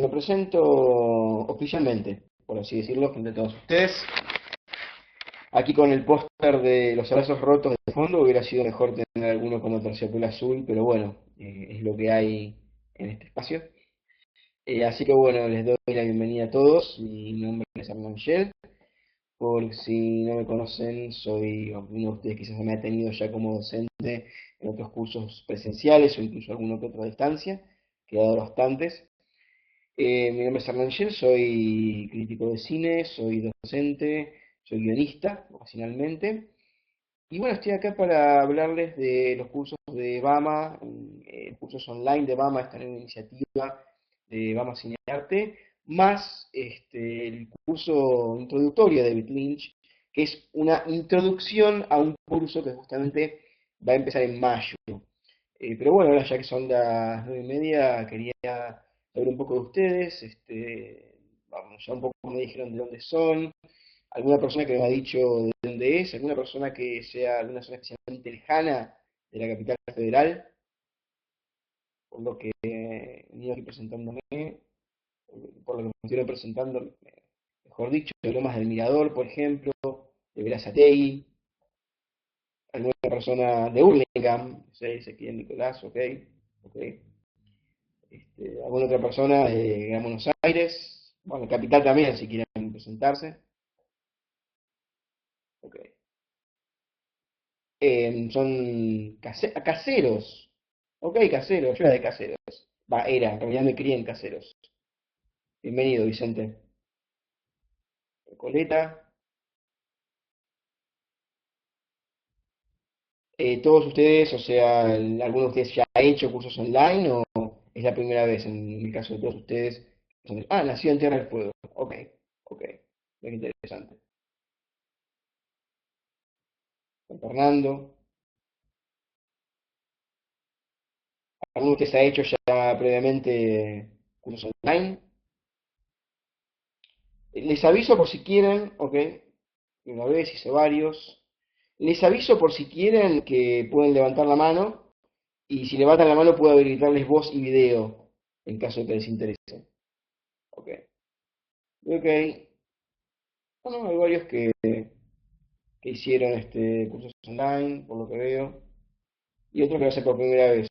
Me presento oficialmente, por así decirlo, frente a todos ustedes. Aquí con el póster de los abrazos rotos de fondo, hubiera sido mejor tener alguno como terciopelo azul, pero bueno, es lo que hay en este espacio. Así que bueno, les doy la bienvenida a todos. Mi nombre es Hernán Shell. Por si no me conocen, soy uno de ustedes quizás me ha tenido ya como docente en otros cursos presenciales o incluso alguno que otro a distancia, que he dado bastantes. Mi nombre es Hernán Shell, soy crítico de cine, soy docente, soy guionista, ocasionalmente. Y bueno, estoy acá para hablarles de los cursos de BAMA, cursos online de BAMA, esta nueva iniciativa de BAMA Cinearte, más el curso introductorio de David Lynch, que es una introducción a un curso que justamente va a empezar en mayo. Pero bueno, ahora ya que son las 9:30, quería saber un poco de ustedes, vamos, ya un poco me dijeron de dónde son, alguna persona que me ha dicho de dónde es, alguna persona que sea de alguna zona especialmente lejana de la capital federal, por lo que he venido aquí presentándome, por lo que me estuvieron presentando, mejor dicho, de Lomas del Mirador, por ejemplo, de Berazategui, alguna persona de Hurlingham, no sé, Ezequiel Nicolás, ok, ok. Alguna otra persona de Gran Buenos Aires, bueno, Capital también, si quieren presentarse. Ok. Son caseros. Ok, caseros, yo era de caseros. Va, era, en realidad me crié en caseros. Bienvenido, Vicente. Coleta. Todos ustedes, o sea, ¿alguno de ustedes ya ha hecho cursos online o es la primera vez en el caso de todos ustedes? Ah, nació en Tierra del Fuego. Ok, ok. Muy interesante. Juan Fernando. ¿Alguno de ustedes ha hecho ya previamente cursos online? Les aviso por si quieren, ok, una vez hice varios. Les aviso por si quieren que pueden levantar la mano y si levantan la mano puedo habilitarles voz y video en caso de que les interese. Ok, ok. Bueno, hay varios que hicieron cursos online, por lo que veo, y otros que lo hacen por primera vez.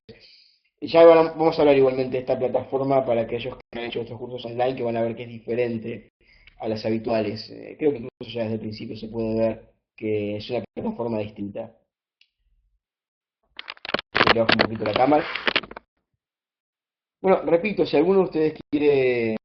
Y ya vamos a hablar igualmente de esta plataforma para aquellos que han hecho estos cursos online que van a ver que es diferente a las habituales. Creo que incluso ya desde el principio se puede ver que es una plataforma distinta. Le bajo un poquito la cámara. Bueno, repito, si alguno de ustedes quiere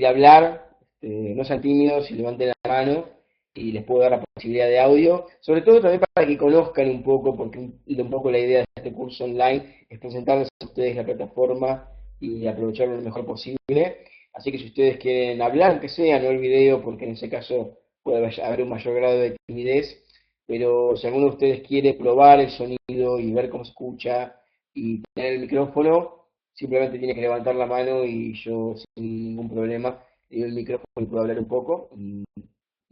hablar, no sean tímidos y levanten la mano y les puedo dar la posibilidad de audio, sobre todo también para que conozcan un poco, porque un poco la idea de este curso online es presentarles a ustedes la plataforma y aprovecharlo lo mejor posible. Así que si ustedes quieren hablar, aunque sea, no el video, porque en ese caso puede haber un mayor grado de timidez, pero si alguno de ustedes quiere probar el sonido y ver cómo se escucha y tener el micrófono, simplemente tiene que levantar la mano y yo sin ningún problema le doy el micrófono y puedo hablar un poco. Y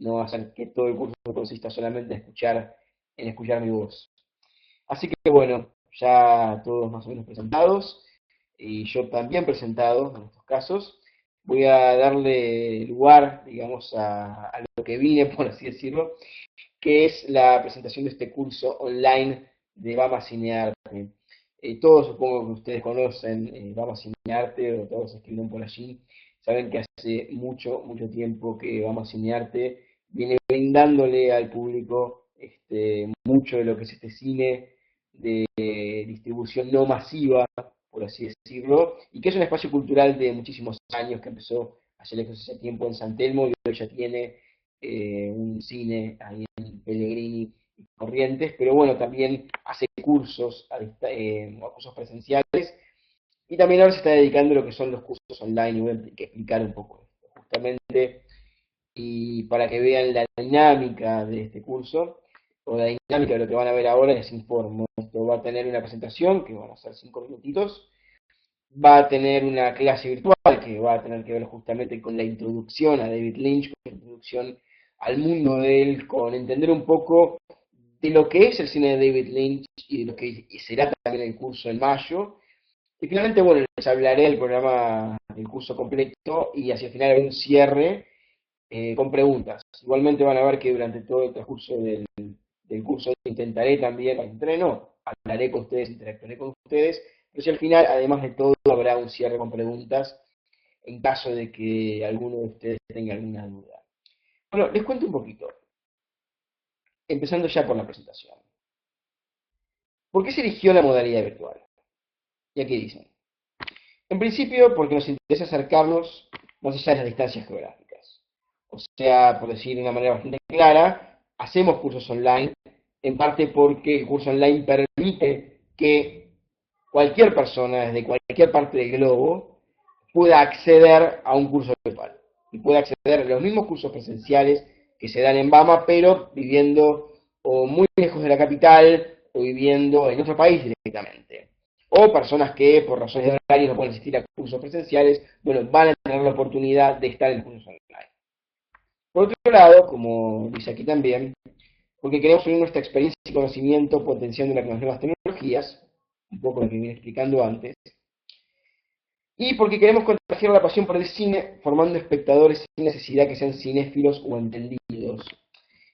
no hacer que todo el curso consista solamente en escuchar mi voz. Así que bueno, ya todos más o menos presentados y yo también presentado en estos casos, voy a darle lugar, digamos, a lo que vine, por así decirlo, que es la presentación de este curso online de Bama Cinearte. Todos supongo que ustedes conocen Bama Cinearte o todos escriben por allí, saben que hace mucho, mucho tiempo que Bama Cinearte viene brindándole al público mucho de lo que es este cine de distribución no masiva, por así decirlo, y que es un espacio cultural de muchísimos años que empezó hace lejos ese tiempo en San Telmo y hoy ya tiene un cine ahí en Pellegrini y Corrientes, pero bueno, también hace cursos, cursos presenciales y también ahora se está dedicando a lo que son los cursos online y voy a explicar un poco esto, justamente, y para que vean la dinámica de este curso, o la dinámica de lo que van a ver ahora, les informo. Esto va a tener una presentación, que van a ser 5 minutitos, va a tener una clase virtual que va a tener que ver justamente con la introducción a David Lynch, con la introducción al mundo de él, con entender un poco de lo que es el cine de David Lynch y de lo que será también el curso en mayo, Y finalmente, bueno, les hablaré del programa del curso completo y hacia el final haré un cierre con preguntas. Igualmente van a ver que durante todo el transcurso del curso intentaré también, entreno, hablaré con ustedes, interactuaré con ustedes, pero si al final, además de todo, habrá un cierre con preguntas en caso de que alguno de ustedes tenga alguna duda. Bueno, les cuento un poquito, empezando ya por la presentación. ¿Por qué se eligió la modalidad virtual? Y aquí dicen. En principio, porque nos interesa acercarnos más allá de las distancias geográficas. O sea, por decir de una manera bastante clara, hacemos cursos online, en parte porque el curso online permite que cualquier persona desde cualquier parte del globo pueda acceder a un curso virtual. Y pueda acceder a los mismos cursos presenciales que se dan en Bama, pero viviendo o muy lejos de la capital o viviendo en otro país directamente. O personas que por razones de horario no pueden asistir a cursos presenciales, bueno, van a tener la oportunidad de estar en cursos online. Por otro lado, como dice aquí también, porque queremos unir nuestra experiencia y conocimiento potenciando las nuevas tecnologías, un poco lo que vine explicando antes, y porque queremos contagiar la pasión por el cine, formando espectadores sin necesidad que sean cinéfilos o entendidos.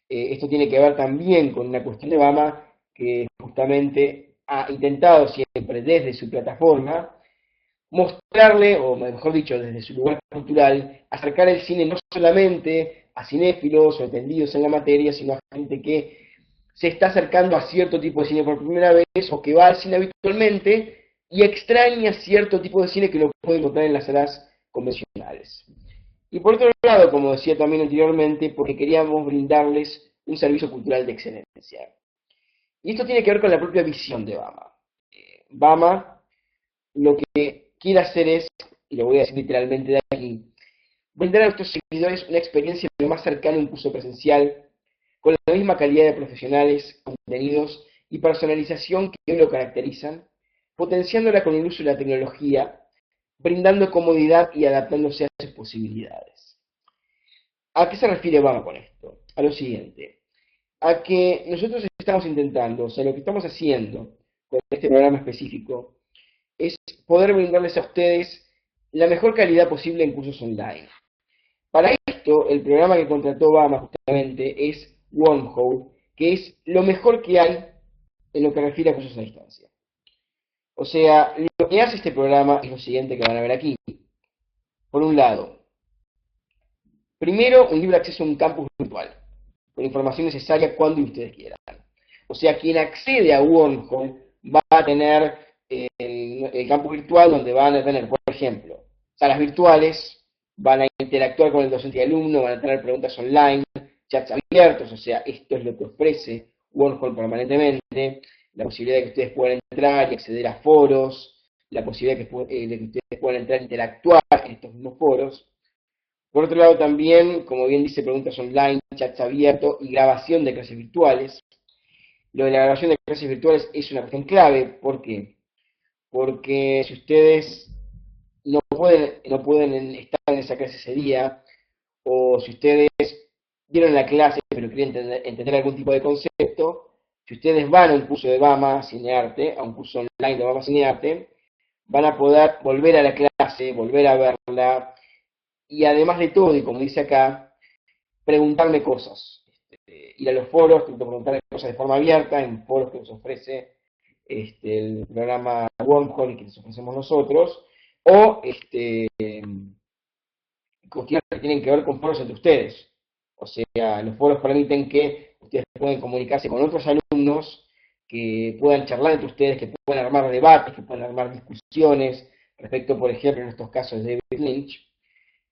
Esto tiene que ver también con una cuestión de Bama que justamente ha intentado siempre desde su plataforma mostrarle, o mejor dicho, desde su lugar cultural, acercar el cine no solamente a cinéfilos o entendidos en la materia, sino a gente que se está acercando a cierto tipo de cine por primera vez o que va al cine habitualmente y extraña cierto tipo de cine que no puede encontrar en las salas convencionales. Y por otro lado, como decía también anteriormente, porque queríamos brindarles un servicio cultural de excelencia. Y esto tiene que ver con la propia visión de Bama. Bama lo que quiere hacer es, y lo voy a decir literalmente de aquí, brindar a nuestros seguidores una experiencia lo más cercana a un curso presencial, con la misma calidad de profesionales, contenidos y personalización que hoy lo caracterizan, potenciándola con el uso de la tecnología, brindando comodidad y adaptándose a sus posibilidades. ¿A qué se refiere Bama con esto? A lo siguiente, a que nosotros estamos intentando, o sea, lo que estamos haciendo con este programa específico, es poder brindarles a ustedes la mejor calidad posible en cursos online. Para esto, el programa que contrató Obama justamente es Wormhole, que es lo mejor que hay en lo que refiere a cursos a distancia. O sea, lo que hace este programa es lo siguiente que van a ver aquí. Por un lado, primero, un libre acceso a un campus virtual, con información necesaria cuando ustedes quieran. O sea, quien accede a Wormhole va a tener el campus virtual donde van a tener, por ejemplo, salas virtuales, van a interactuar con el docente y alumno, van a tener preguntas online, chats abiertos, o sea, esto es lo que ofrece Wormhole permanentemente, la posibilidad de que ustedes puedan entrar y acceder a foros, la posibilidad de que ustedes puedan entrar e interactuar en estos mismos foros. Por otro lado también, como bien dice, preguntas online, chats abiertos y grabación de clases virtuales. Lo de la grabación de clases virtuales es una cuestión clave. ¿Por qué? Porque si ustedes no pueden estar en esa clase ese día, o si ustedes dieron la clase pero quieren entender algún tipo de concepto, si ustedes van a un curso de Bama Cinearte, a un curso online de Bama Cinearte, van a poder volver a la clase, volver a verla, y además de todo, y como dice acá, preguntarme cosas. Ir a los foros, preguntarme cosas de forma abierta, en foros que nos ofrece el programa Wormhole y que les ofrecemos nosotros, o cuestiones que tienen que ver con foros entre ustedes. O sea, los foros permiten que ustedes puedan comunicarse con otros alumnos, que puedan charlar entre ustedes, que puedan armar debates, que puedan armar discusiones respecto, por ejemplo, en estos casos de David Lynch.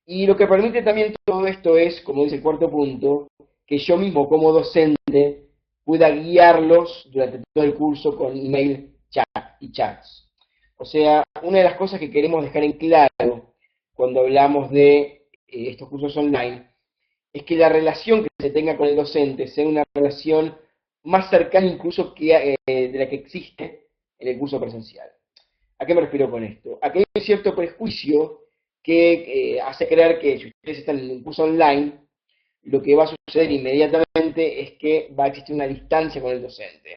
Y lo que permite también todo esto es, como dice el cuarto punto, que yo mismo como docente pueda guiarlos durante todo el curso con email, chat y chats. O sea, una de las cosas que queremos dejar en claro cuando hablamos de estos cursos online es que la relación que se tenga con el docente sea una relación más cercana incluso que, de la que existe en el curso presencial. ¿A qué me refiero con esto? Aquí hay un cierto prejuicio que hace creer que si ustedes están en un curso online, lo que va a suceder inmediatamente es que va a existir una distancia con el docente.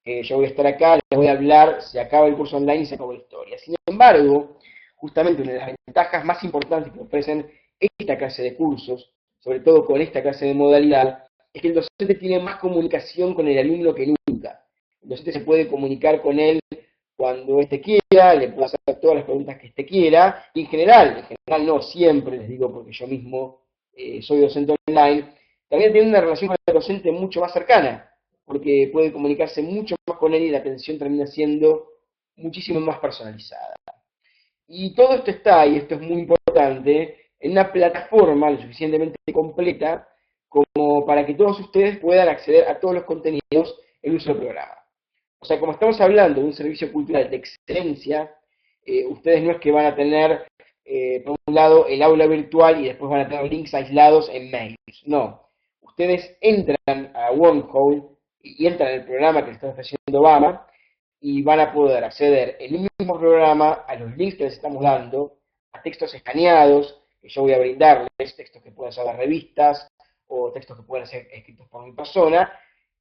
que yo voy a estar acá, les voy a hablar, se acaba el curso online y se acabó la historia. Sin embargo, justamente una de las ventajas más importantes que ofrecen esta clase de cursos, sobre todo con esta clase de modalidad, es que el docente tiene más comunicación con el alumno que nunca. El docente se puede comunicar con él cuando éste quiera, le puede hacer todas las preguntas que éste quiera, y en general no siempre, les digo porque yo mismo soy docente online, también tiene una relación con el docente mucho más cercana, porque puede comunicarse mucho más con él y la atención termina siendo muchísimo más personalizada. Y todo esto está, y esto es muy importante, en una plataforma lo suficientemente completa como para que todos ustedes puedan acceder a todos los contenidos en un solo programa. O sea, como estamos hablando de un servicio cultural de excelencia, ustedes no es que van a tener, por un lado, el aula virtual y después van a tener links aislados en mails. No. Ustedes entran a Wormhole y entran en el programa que está ofreciendo Obama y van a poder acceder en un mismo programa a los links que les estamos dando, a textos escaneados que yo voy a brindarles, textos que pueden ser de revistas o textos que pueden ser escritos por mi persona,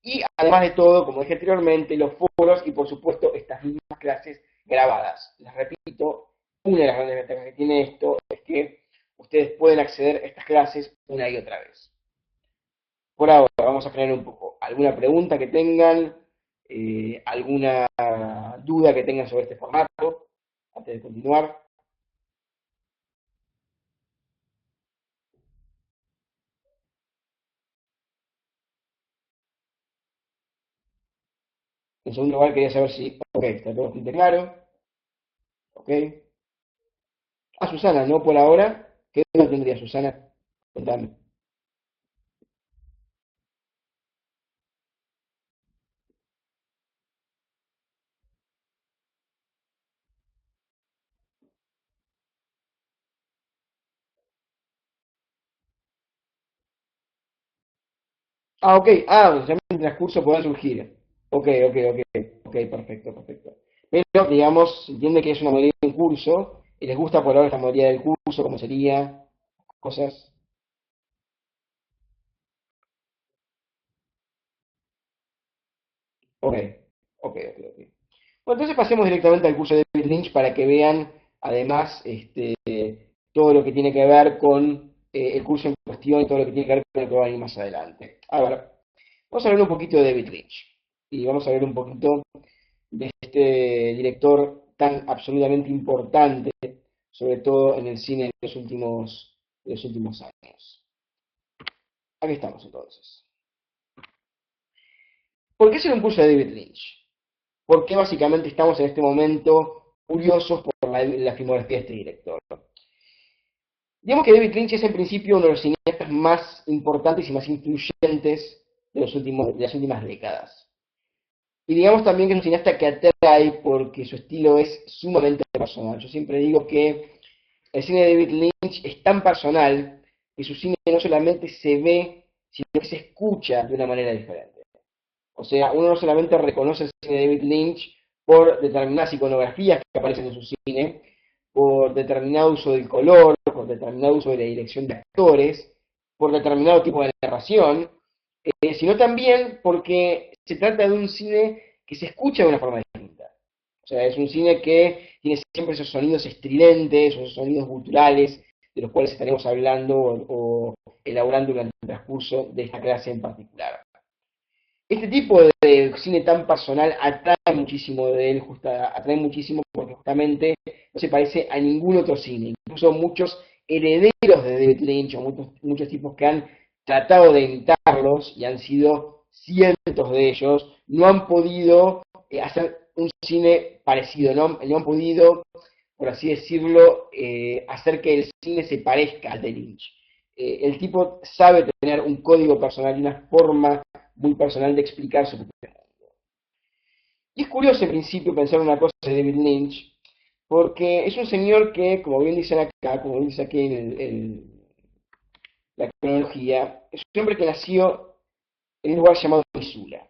y además de todo, como dije anteriormente, los foros y por supuesto estas mismas clases grabadas. Les repito, una de las grandes ventajas que tiene esto es que ustedes pueden acceder a estas clases una y otra vez. Por ahora vamos a frenar un poco. ¿Alguna pregunta que tengan? ¿Alguna duda que tengan sobre este formato? Antes de continuar. En segundo lugar quería saber si, ok, está todo bastante claro. Ok. Ah, Susana, no por ahora. ¿Qué duda tendría Susana? Contame. Ah, ok. Ah, ya en el transcurso pueden surgir. Ok, ok, ok. Ok, perfecto, perfecto. Pero, digamos, entiende que es una modalidad de un curso y les gusta por ahora esta modalidad del curso, cómo sería, cosas. Ok, ok, ok, ok. Bueno, entonces pasemos directamente al curso de David Lynch para que vean, además, todo lo que tiene que ver con el curso en cuestión y todo lo que tiene que ver con lo que va a venir más adelante. A ver, vamos a hablar un poquito de David Lynch y vamos a ver un poquito de este director tan absolutamente importante, sobre todo en el cine de los últimos años. Aquí estamos entonces. ¿Por qué hacer un curso de David Lynch? Porque básicamente estamos en este momento curiosos por la filmografía de este director. Digamos que David Lynch es en principio uno de los cineastas más importantes y más influyentes de las últimas décadas. Y digamos también que es un cineasta que atrae porque su estilo es sumamente personal. Yo siempre digo que el cine de David Lynch es tan personal que su cine no solamente se ve, sino que se escucha de una manera diferente. O sea, uno no solamente reconoce el cine de David Lynch por determinadas iconografías que aparecen en su cine, por determinado uso del color, por determinado uso de la dirección de actores, por determinado tipo de narración, sino también porque se trata de un cine que se escucha de una forma distinta. O sea, es un cine que tiene siempre esos sonidos estridentes, esos sonidos guturales, de los cuales estaremos hablando o elaborando durante el transcurso de esta clase en particular. Este tipo de cine tan personal atrae muchísimo de él, atrae muchísimo porque justamente no se parece a ningún otro cine. Incluso muchos herederos de David Lynch o muchos tipos que han tratado de imitarlos y han sido cientos de ellos, no han podido hacer un cine parecido, no han podido, por así decirlo, hacer que el cine se parezca al de Lynch. El tipo sabe tener un código personal y una forma muy personal de explicar su propio mundo. Y es curioso en principio pensar una cosa de David Lynch, porque es un señor que, como bien dicen acá, como bien dice aquí la cronología, es un hombre que nació en un lugar llamado Missoula.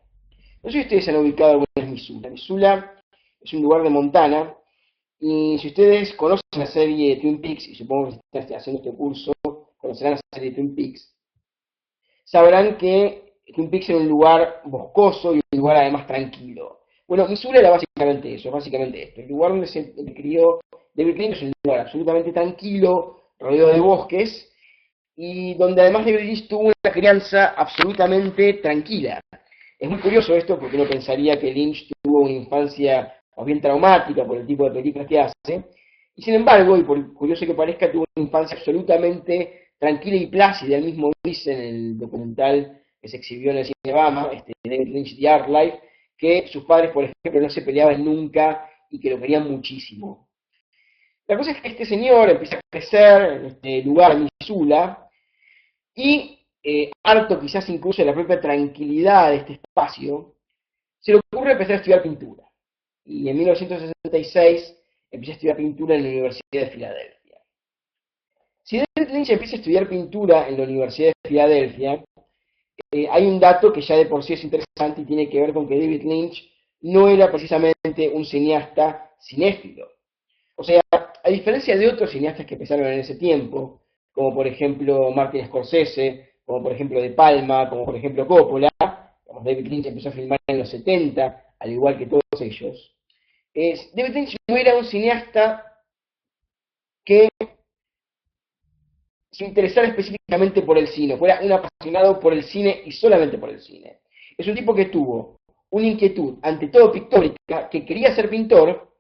No sé si ustedes han ubicado alguna vez Missoula. Missoula es un lugar de Montana, y si ustedes conocen la serie Twin Peaks, y supongo que están haciendo este curso, conocerán la serie Twin Peaks, sabrán que Twin Peaks era un lugar boscoso y un lugar además tranquilo. Bueno, Missoula era básicamente eso, básicamente esto. El lugar donde se crió David Lynch es un lugar absolutamente tranquilo, rodeado de bosques, y donde además David Lynch tuvo una crianza absolutamente tranquila. Es muy curioso esto porque uno pensaría que Lynch tuvo una infancia más bien traumática por el tipo de películas que hace, y sin embargo, y por curioso que parezca, tuvo una infancia absolutamente tranquila y plácida. Él mismo dice en el documental que se exhibió en el cine Bama, David Lynch The Art Life, que sus padres, por ejemplo, no se peleaban nunca y que lo querían muchísimo. La cosa es que este señor empieza a crecer en este lugar, Missoula, y harto quizás incluso de la propia tranquilidad de este espacio, se le ocurre empezar a estudiar pintura. Y en 1966 empieza a estudiar pintura en la Universidad de Filadelfia. Si David Lynch empieza a estudiar pintura en la Universidad de Filadelfia, hay un dato que ya de por sí es interesante y tiene que ver con que David Lynch no era precisamente un cineasta cinéfilo. O sea, a diferencia de otros cineastas que empezaron en ese tiempo, como por ejemplo Martin Scorsese, como por ejemplo De Palma, como por ejemplo Coppola, David Lynch empezó a filmar en los 70, al igual que todos ellos. David Lynch no era un cineasta que se interesara específicamente por el cine, fuera un apasionado por el cine y solamente por el cine. Es un tipo que tuvo una inquietud, ante todo pictórica, que quería ser pintor,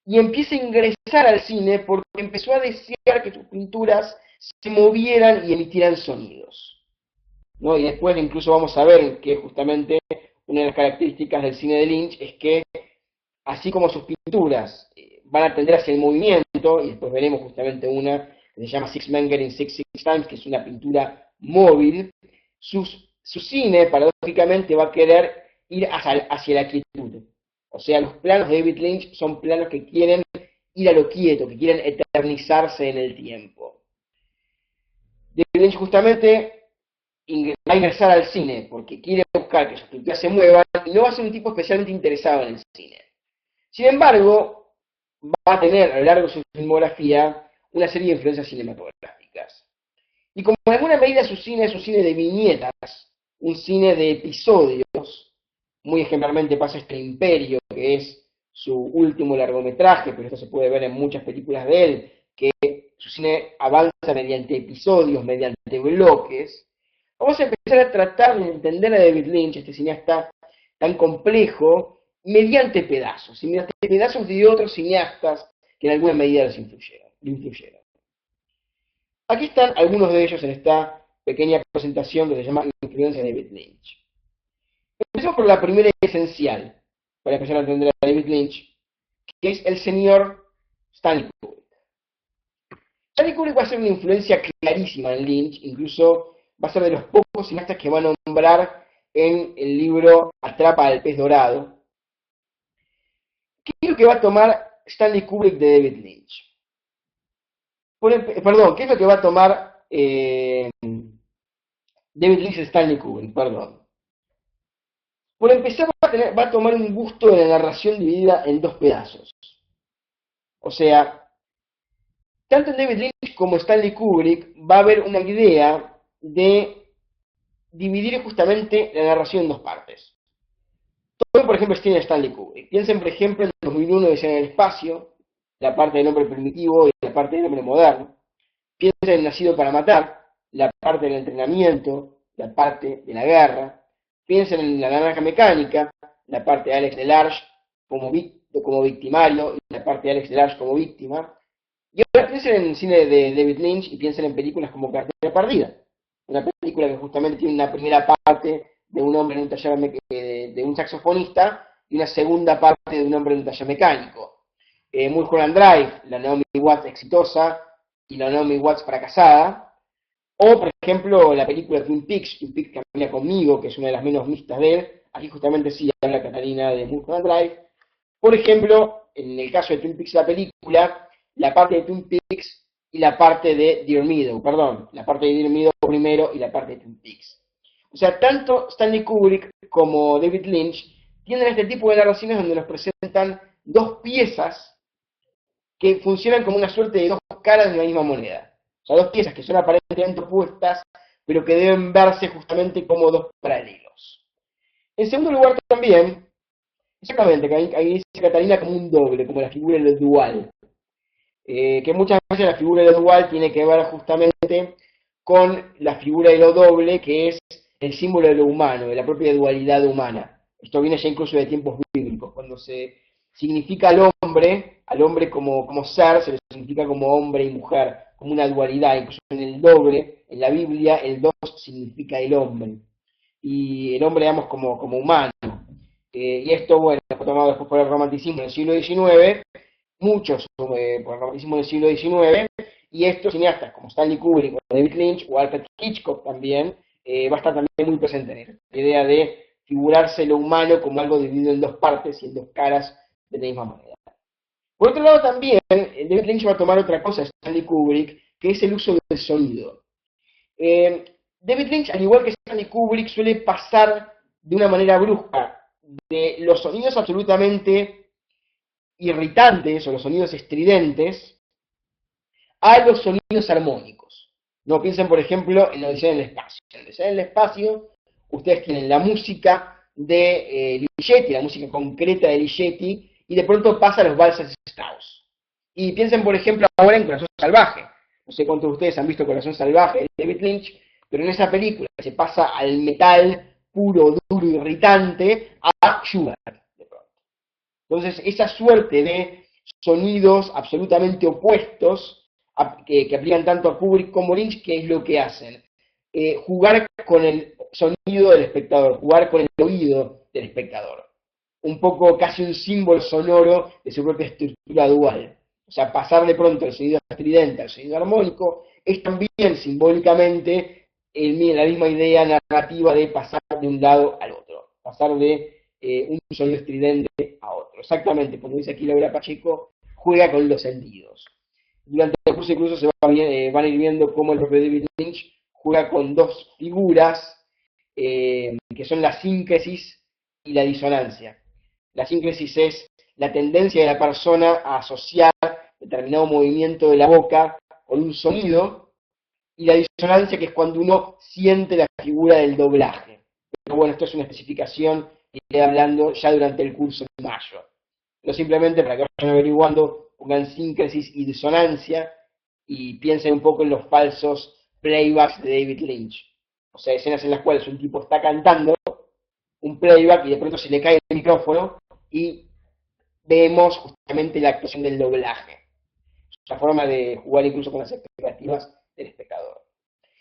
y empieza a ingresar al cine porque empezó a desear que sus pinturas se movieran y emitieran sonidos, ¿no? Y después incluso vamos a ver que justamente una de las características del cine de Lynch es que, así como sus pinturas van a tender hacia el movimiento, y después veremos justamente una que se llama Six Men Getting Six Times, que es una pintura móvil, su cine, paradójicamente, va a querer ir hacia la quietud. O sea, los planos de David Lynch son planos que quieren ir a lo quieto, que quieren eternizarse en el tiempo. David Lynch justamente va a ingresar al cine porque quiere buscar que sus pinturas se muevan y no va a ser un tipo especialmente interesado en el cine. Sin embargo, va a tener a lo largo de su filmografía una serie de influencias cinematográficas. Y como en alguna medida su cine es un cine de viñetas, un cine de episodios, muy ejemplarmente pasa este Imperio, que es su último largometraje, pero esto se puede ver en muchas películas de él, que su cine avanza mediante episodios, mediante bloques. Vamos a empezar a tratar de entender a David Lynch, este cineasta tan complejo, mediante pedazos, y mediante pedazos de otros cineastas que en alguna medida lo influyeron. Aquí están algunos de ellos en esta pequeña presentación que se llama Influencia de David Lynch. Empecemos por la primera y esencial, para empezar a entender a David Lynch, que es el señor Stanley Kubrick. Stanley Kubrick va a ser una influencia clarísima en Lynch, incluso va a ser de los pocos cineastas que va a nombrar en el libro Atrapa al pez dorado. ¿Qué es lo que va a tomar Stanley Kubrick de David Lynch? Perdón, ¿qué es lo que va a tomar David Lynch de Stanley Kubrick? Perdón. Por empezar, va a tomar un gusto de la narración dividida en dos pedazos. O sea, tanto en David Lynch como Stanley Kubrick va a haber una idea de dividir justamente la narración en dos partes. Todo, por ejemplo, tiene Stanley Kubrick. Piensen, por ejemplo, en 2001 de en el espacio, la parte del hombre primitivo y la parte del hombre moderno. Piensen en Nacido para matar, la parte del entrenamiento, la parte de la guerra. Piensen en La naranja mecánica, la parte de Alex Delarge como victimario y la parte de Alex Delarge como víctima. Y ahora piensen en el cine de David Lynch y piensen en películas como Cartera Perdida, una película que justamente tiene una primera parte de un hombre en un taller de un saxofonista y una segunda parte de un hombre en un taller mecánico. Mulholland Drive, la Naomi Watts exitosa y la Naomi Watts fracasada. O, por ejemplo, la película Twin Peaks Camina conmigo, que es una de las menos vistas de él. Aquí justamente sí habla Catalina de Mulholland Drive. Por ejemplo, en el caso de Twin Peaks, la película, la parte de Twin Peaks y la parte de Dear Meadow, perdón, la parte de Dear Meadow primero y la parte de Twin Peaks. O sea, tanto Stanley Kubrick como David Lynch tienen este tipo de narraciones donde nos presentan dos piezas que funcionan como una suerte de dos caras de la misma moneda. O sea, dos piezas que son aparentemente opuestas, pero que deben verse justamente como dos paralelos. En segundo lugar también, Exactamente, que ahí dice Catalina como un doble, como la figura del dual. Que muchas veces la figura de lo dual tiene que ver justamente con la figura de lo doble, que es el símbolo de lo humano, de la propia dualidad humana. Esto viene ya incluso de tiempos bíblicos, cuando se significa al hombre como ser, se le significa como hombre y mujer, como una dualidad, incluso en el doble, en la Biblia, el dos significa el hombre, y el hombre, digamos, como humano. Y esto, bueno, fue tomado después por el romanticismo del siglo XIX, muchos por el romanticismo del siglo XIX, y estos cineastas como Stanley Kubrick o David Lynch o Alfred Hitchcock también, va a estar también muy presente en esto. La idea de figurarse lo humano como algo dividido en dos partes y en dos caras de la misma manera. Por otro lado también, David Lynch va a tomar otra cosa de Stanley Kubrick, que es el uso del sonido. David Lynch, al igual que Stanley Kubrick, suele pasar de una manera brusca de los sonidos absolutamente irritantes o los sonidos estridentes a los sonidos armónicos. No piensen, por ejemplo, en la Odisea en el espacio. En la Odisea en el espacio, ustedes tienen la música de Ligeti, la música concreta de Ligeti, y de pronto pasa a los valses de Strauss. Y piensen, por ejemplo, ahora en Corazón Salvaje. No sé cuántos de ustedes han visto Corazón Salvaje de David Lynch, pero en esa película se pasa al metal puro, duro, irritante, a Schubert. Entonces, esa suerte de sonidos absolutamente opuestos que aplican tanto a Kubrick como Lynch, ¿qué es lo que hacen? Jugar con el sonido del espectador, jugar con el oído del espectador. Un poco casi un símbolo sonoro de su propia estructura dual. O sea, pasar de pronto del sonido estridente al sonido armónico es también simbólicamente la misma idea narrativa de pasar de un lado al otro. Pasar de un sonido estridente a otro. Exactamente, como dice aquí Laura Pacheco, juega con los sentidos. Durante el curso incluso van a ir viendo cómo el propio David Lynch juega con dos figuras que son la síncresis y la disonancia. La síncresis es la tendencia de la persona a asociar determinado movimiento de la boca con un sonido, y la disonancia, que es cuando uno siente la figura del doblaje. Pero bueno, esto es una especificación que iré hablando ya durante el curso de mayo. No simplemente para que vayan averiguando, pongan síncresis y disonancia y piensen un poco en los falsos playbacks de David Lynch. O sea, escenas en las cuales un tipo está cantando un playback y de pronto se le cae el micrófono y vemos justamente la actuación del doblaje. Es una forma de jugar incluso con las expectativas del espectador.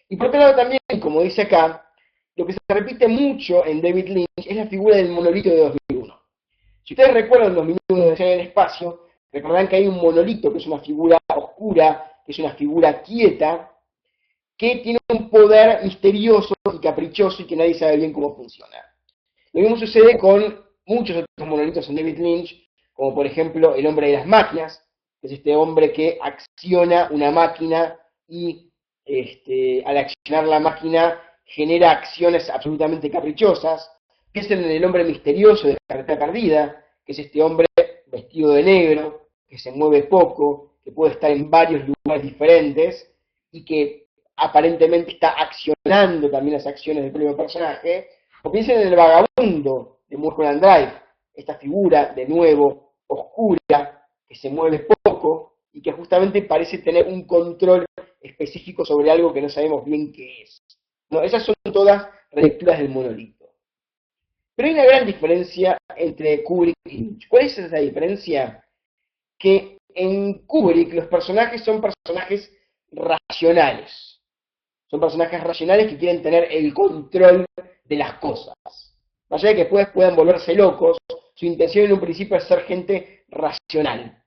Y por otro lado también, como dice acá, lo que se repite mucho en David Lynch es la figura del monolito de 2001. Si ustedes recuerdan los minutos de Odisea en el espacio, recordarán que hay un monolito que es una figura oscura, que es una figura quieta, que tiene un poder misterioso y caprichoso y que nadie sabe bien cómo funciona. Lo mismo sucede con muchos otros monolitos en David Lynch, como por ejemplo el hombre de las máquinas, que es este hombre que acciona una máquina y al accionar la máquina genera acciones absolutamente caprichosas. Piensen en el hombre misterioso de Carretera Perdida, que es este hombre vestido de negro, que se mueve poco, que puede estar en varios lugares diferentes y que aparentemente está accionando también las acciones del propio personaje. O piensen en el vagabundo de Mulholland Drive, esta figura, de nuevo, oscura, que se mueve poco y que justamente parece tener un control específico sobre algo que no sabemos bien qué es. No, esas son todas relecturas del monolito. Pero hay una gran diferencia entre Kubrick y Lynch. ¿Cuál es esa diferencia? Que en Kubrick los personajes son personajes racionales. Son personajes racionales que quieren tener el control de las cosas. Más allá de que después puedan volverse locos, su intención en un principio es ser gente racional.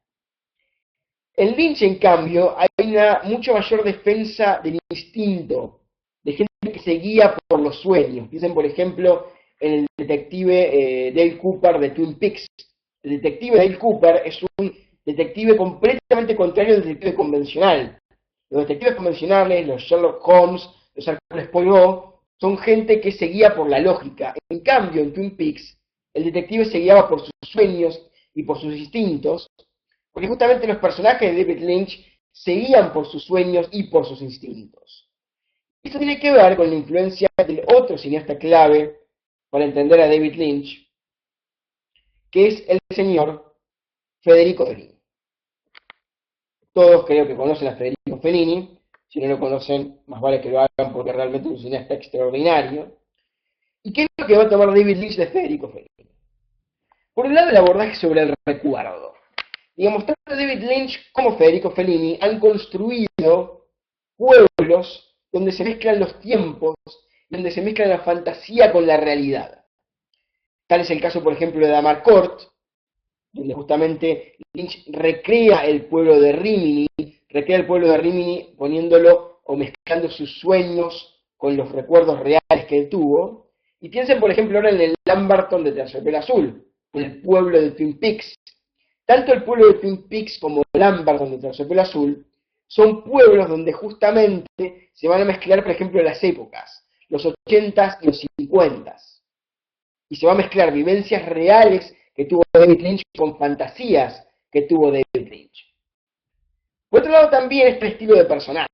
En Lynch, en cambio, hay una mucho mayor defensa del instinto, de gente que se guía por los sueños. Piensen, por ejemplo, en el detective Dale Cooper de Twin Peaks. El detective Dale Cooper es un detective completamente contrario al detective convencional. Los detectives convencionales, los Sherlock Holmes, los Hercule Poirot, son gente que se guía por la lógica. En cambio, en Twin Peaks, el detective se guiaba por sus sueños y por sus instintos, porque justamente los personajes de David Lynch se guían por sus sueños y por sus instintos. Esto tiene que ver con la influencia del otro cineasta clave para entender a David Lynch, que es el señor Federico Fellini. Todos creo que conocen a Federico Fellini. Si no lo conocen, más vale que lo hagan porque realmente es un cineasta extraordinario. ¿Y qué es lo que va a tomar David Lynch de Federico Fellini? Por un lado, el abordaje sobre el recuerdo. Digamos, tanto David Lynch como Federico Fellini han construido pueblos donde se mezclan los tiempos, donde se mezcla la fantasía con la realidad. Tal es el caso, por ejemplo, de Amarcord, donde justamente Lynch recrea el pueblo de Rimini, poniéndolo o mezclando sus sueños con los recuerdos reales que él tuvo. Y piensen, por ejemplo, ahora en el Lamberton de Terciopelo Azul, en el pueblo de Twin Peaks. Tanto el pueblo de Twin Peaks como Lamberton de Terciopelo Azul son pueblos donde justamente se van a mezclar, por ejemplo, las épocas, los 80s y los 50s. Y se va a mezclar vivencias reales que tuvo David Lynch con fantasías que tuvo David Lynch. Por otro lado, también este estilo de personaje.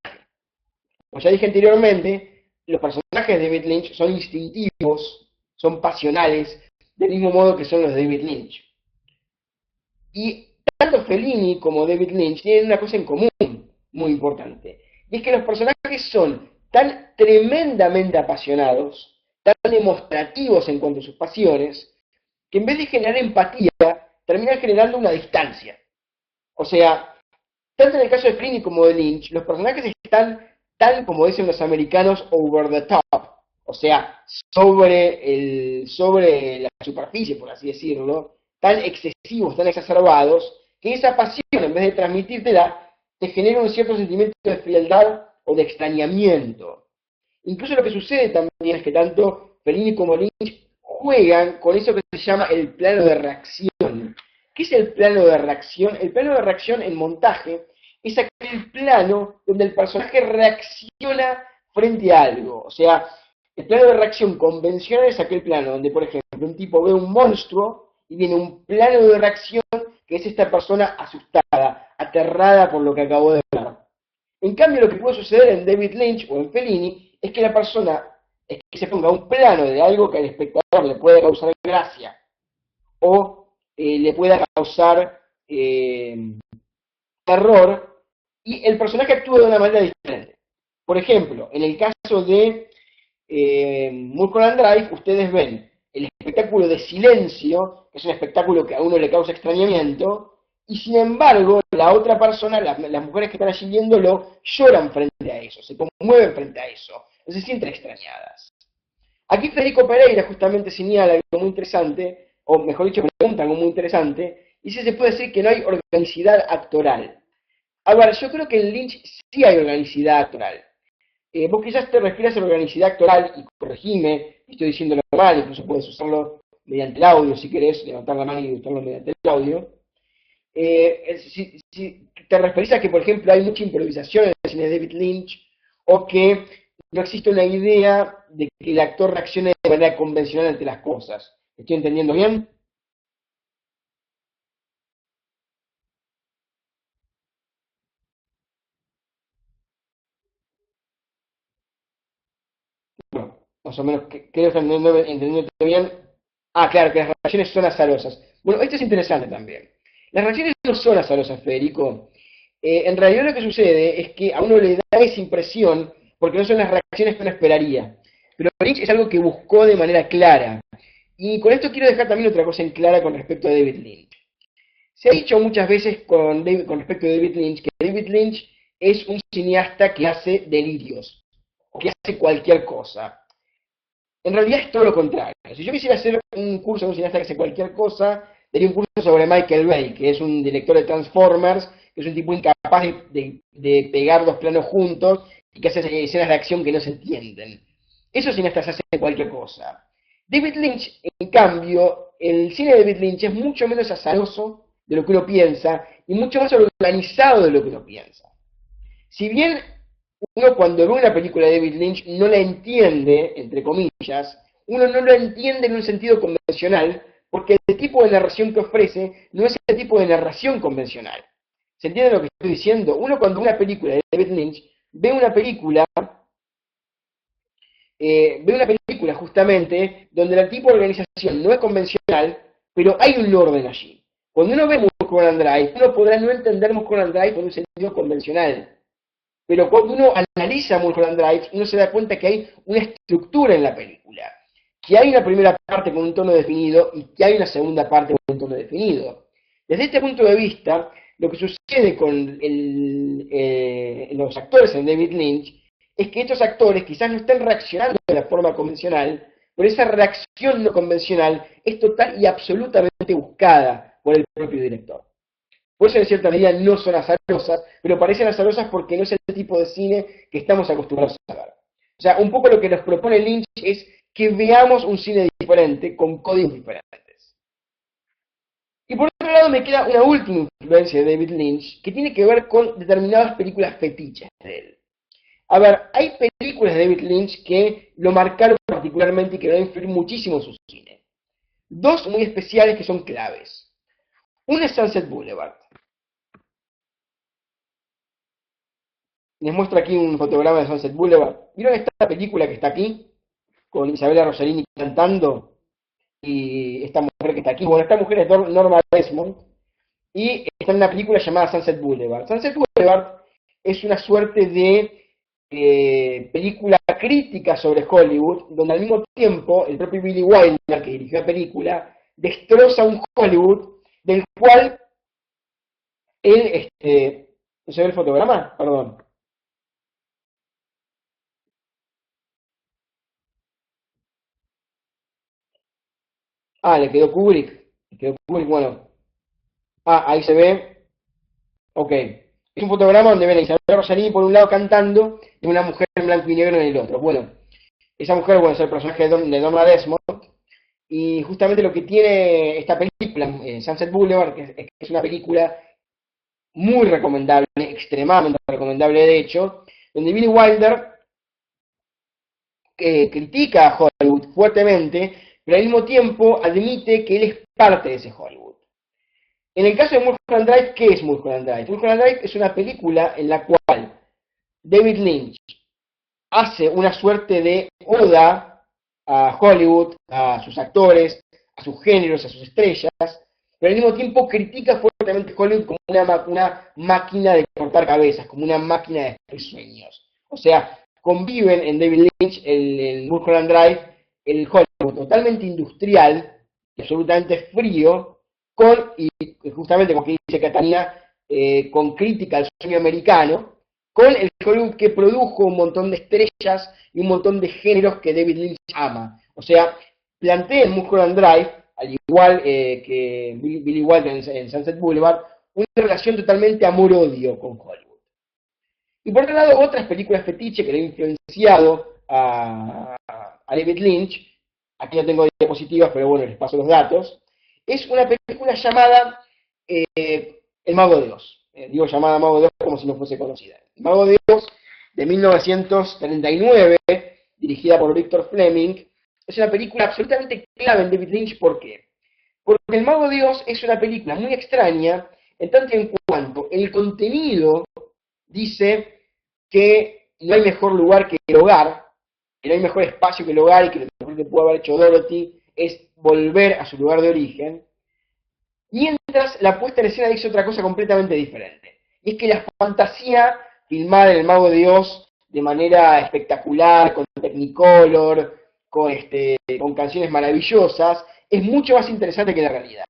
Como ya dije anteriormente, los personajes de David Lynch son instintivos, son pasionales, del mismo modo que son los de David Lynch. Y tanto Fellini como David Lynch tienen una cosa en común muy importante, y es que los personajes son tan tremendamente apasionados, tan demostrativos en cuanto a sus pasiones, que en vez de generar empatía, terminan generando una distancia. O sea, tanto en el caso de Fellini como de Lynch, los personajes están tan, como dicen los americanos, over the top, o sea, sobre la superficie, por así decirlo, tan excesivos, tan exacerbados, que esa pasión, en vez de transmitírtela, te genera un cierto sentimiento de frialdad o de extrañamiento. Incluso lo que sucede también es que tanto Fellini como Lynch juegan con eso que se llama el plano de reacción. ¿Qué es el plano de reacción? El plano de reacción en montaje es aquel plano donde el personaje reacciona frente a algo. O sea, el plano de reacción convencional es aquel plano donde, por ejemplo, un tipo ve un monstruo y viene un plano de reacción que es esta persona asustada, aterrada por lo que acabó de ver. En cambio, lo que puede suceder en David Lynch o en Fellini es que la persona es que se ponga un plano de algo que al espectador le puede causar gracia o le pueda causar terror y el personaje actúa de una manera diferente. Por ejemplo, en el caso de Mulholland Drive, ustedes ven el espectáculo de silencio, que es un espectáculo que a uno le causa extrañamiento, y sin embargo, la otra persona, las mujeres que están allí viéndolo, lloran frente a eso, se conmueven frente a eso, se sienten extrañadas. Aquí Federico Pereira justamente señala algo muy interesante, o mejor dicho, pregunta algo muy interesante, y si se puede decir que no hay organicidad actoral. A ver, yo creo que en Lynch sí hay organicidad actoral. Vos quizás te refieras a la organicidad actoral, y corregime, estoy diciéndolo mal, incluso puedes usarlo mediante el audio, si querés, levantar la mano y usarlo mediante el audio. Si te referís a que, por ejemplo, hay mucha improvisación en el cine de David Lynch, o que no existe una idea de que el actor reaccione de manera convencional ante las cosas. ¿Estoy entendiendo bien? Bueno, más o menos, creo que entendiendo bien. Ah, claro, que las reacciones son azarosas. Bueno, esto es interesante también. Las reacciones no son azarosas, Federico. En realidad lo que sucede es que a uno le da esa impresión porque no son las reacciones que uno esperaría. Pero Lynch es algo que buscó de manera clara. Y con esto quiero dejar también otra cosa en clara con respecto a David Lynch. Se ha dicho muchas veces con respecto a David Lynch que David Lynch es un cineasta que hace delirios, o que hace cualquier cosa. En realidad es todo lo contrario. Si yo quisiera hacer un curso de un cineasta que hace cualquier cosa, daría un curso sobre Michael Bay, que es un director de Transformers, que es un tipo incapaz de pegar dos planos juntos y que hace escenas de acción que no se entienden. Esos cineastas hacen cualquier cosa. David Lynch, en cambio, el cine de David Lynch es mucho menos azaroso de lo que uno piensa y mucho más organizado de lo que uno piensa. Si bien uno cuando ve una película de David Lynch no la entiende, entre comillas, uno no la entiende en un sentido convencional, porque el tipo de narración que ofrece no es el tipo de narración convencional. ¿Se entiende lo que estoy diciendo? Uno cuando ve una película de David Lynch, ve una película justamente donde el tipo de organización no es convencional, pero hay un orden allí. Cuando uno ve Mulholland Drive, uno podrá no entender Mulholland Drive en un sentido convencional, pero cuando uno analiza Mulholland Drive, uno se da cuenta que hay una estructura en la película, que hay una primera parte con un tono definido y que hay una segunda parte con un tono definido. Desde este punto de vista, lo que sucede con los actores en David Lynch es que estos actores quizás no estén reaccionando de la forma convencional, pero esa reacción no convencional es total y absolutamente buscada por el propio director. Por eso en cierta medida no son azarosas, pero parecen azarosas porque no es el tipo de cine que estamos acostumbrados a ver. O sea, un poco lo que nos propone Lynch es que veamos un cine diferente, con códigos diferentes. Y por otro lado me queda una última influencia de David Lynch, que tiene que ver con determinadas películas fetiches de él. A ver, hay películas de David Lynch que lo marcaron particularmente y que van a influir muchísimo en su cine. Dos muy especiales que son claves. Una es Sunset Boulevard. Les muestro aquí un fotograma de Sunset Boulevard. ¿Vieron esta película que está aquí? Con Isabella Rossellini cantando y esta mujer que está aquí. Bueno, esta mujer es Norma Desmond y está en una película llamada Sunset Boulevard. Sunset Boulevard es una suerte de película crítica sobre Hollywood, donde al mismo tiempo el propio Billy Wilder, que dirigió la película, destroza un Hollywood del cual él, ¿no se ve el fotograma? Perdón. Ah, le quedó Kubrick. Le quedó Kubrick, bueno. Ah, ahí se ve. Ok. Es un fotograma donde ven a Isabel Rossellini por un lado cantando y una mujer en blanco y negro en el otro. Bueno, esa mujer, bueno, es el personaje de Norma Desmond. Y justamente lo que tiene esta película, Sunset Boulevard, que es una película muy recomendable, extremadamente recomendable de hecho, donde Billy Wilder critica a Hollywood fuertemente, pero al mismo tiempo admite que él es parte de ese Hollywood. En el caso de Mulholland Drive, ¿qué es Mulholland Drive? Mulholland Drive es una película en la cual David Lynch hace una suerte de oda a Hollywood, a sus actores, a sus géneros, a sus estrellas, pero al mismo tiempo critica fuertemente Hollywood como una máquina de cortar cabezas, como una máquina de hacer sueños. O sea, conviven en David Lynch, el Mulholland Drive, el Hollywood totalmente industrial, absolutamente frío, y justamente como que dice Catalina, con crítica al sueño americano, con el Hollywood que produjo un montón de estrellas y un montón de géneros que David Lynch ama. O sea, plantea en Mulholland Drive, al igual que Billy Wilder en Sunset Boulevard, una relación totalmente amor-odio con Hollywood. Y por otro lado, otras películas fetiche que le han influenciado a David Lynch, aquí no tengo diapositivas, pero bueno, les paso los datos, es una película llamada El Mago de Oz. Digo llamada Mago de Oz como si no fuese conocida. El Mago de Oz, de 1939, dirigida por Victor Fleming, es una película absolutamente clave en David Lynch. ¿Por qué? Porque El Mago de Oz es una película muy extraña, en tanto y en cuanto el contenido dice que no hay mejor lugar que el hogar, que no hay mejor espacio que el hogar y que lo mejor que pudo haber hecho Dorothy es volver a su lugar de origen, mientras la puesta en escena dice otra cosa completamente diferente. Y es que la fantasía filmada en El Mago de Oz de manera espectacular, con Technicolor, con canciones maravillosas, es mucho más interesante que la realidad.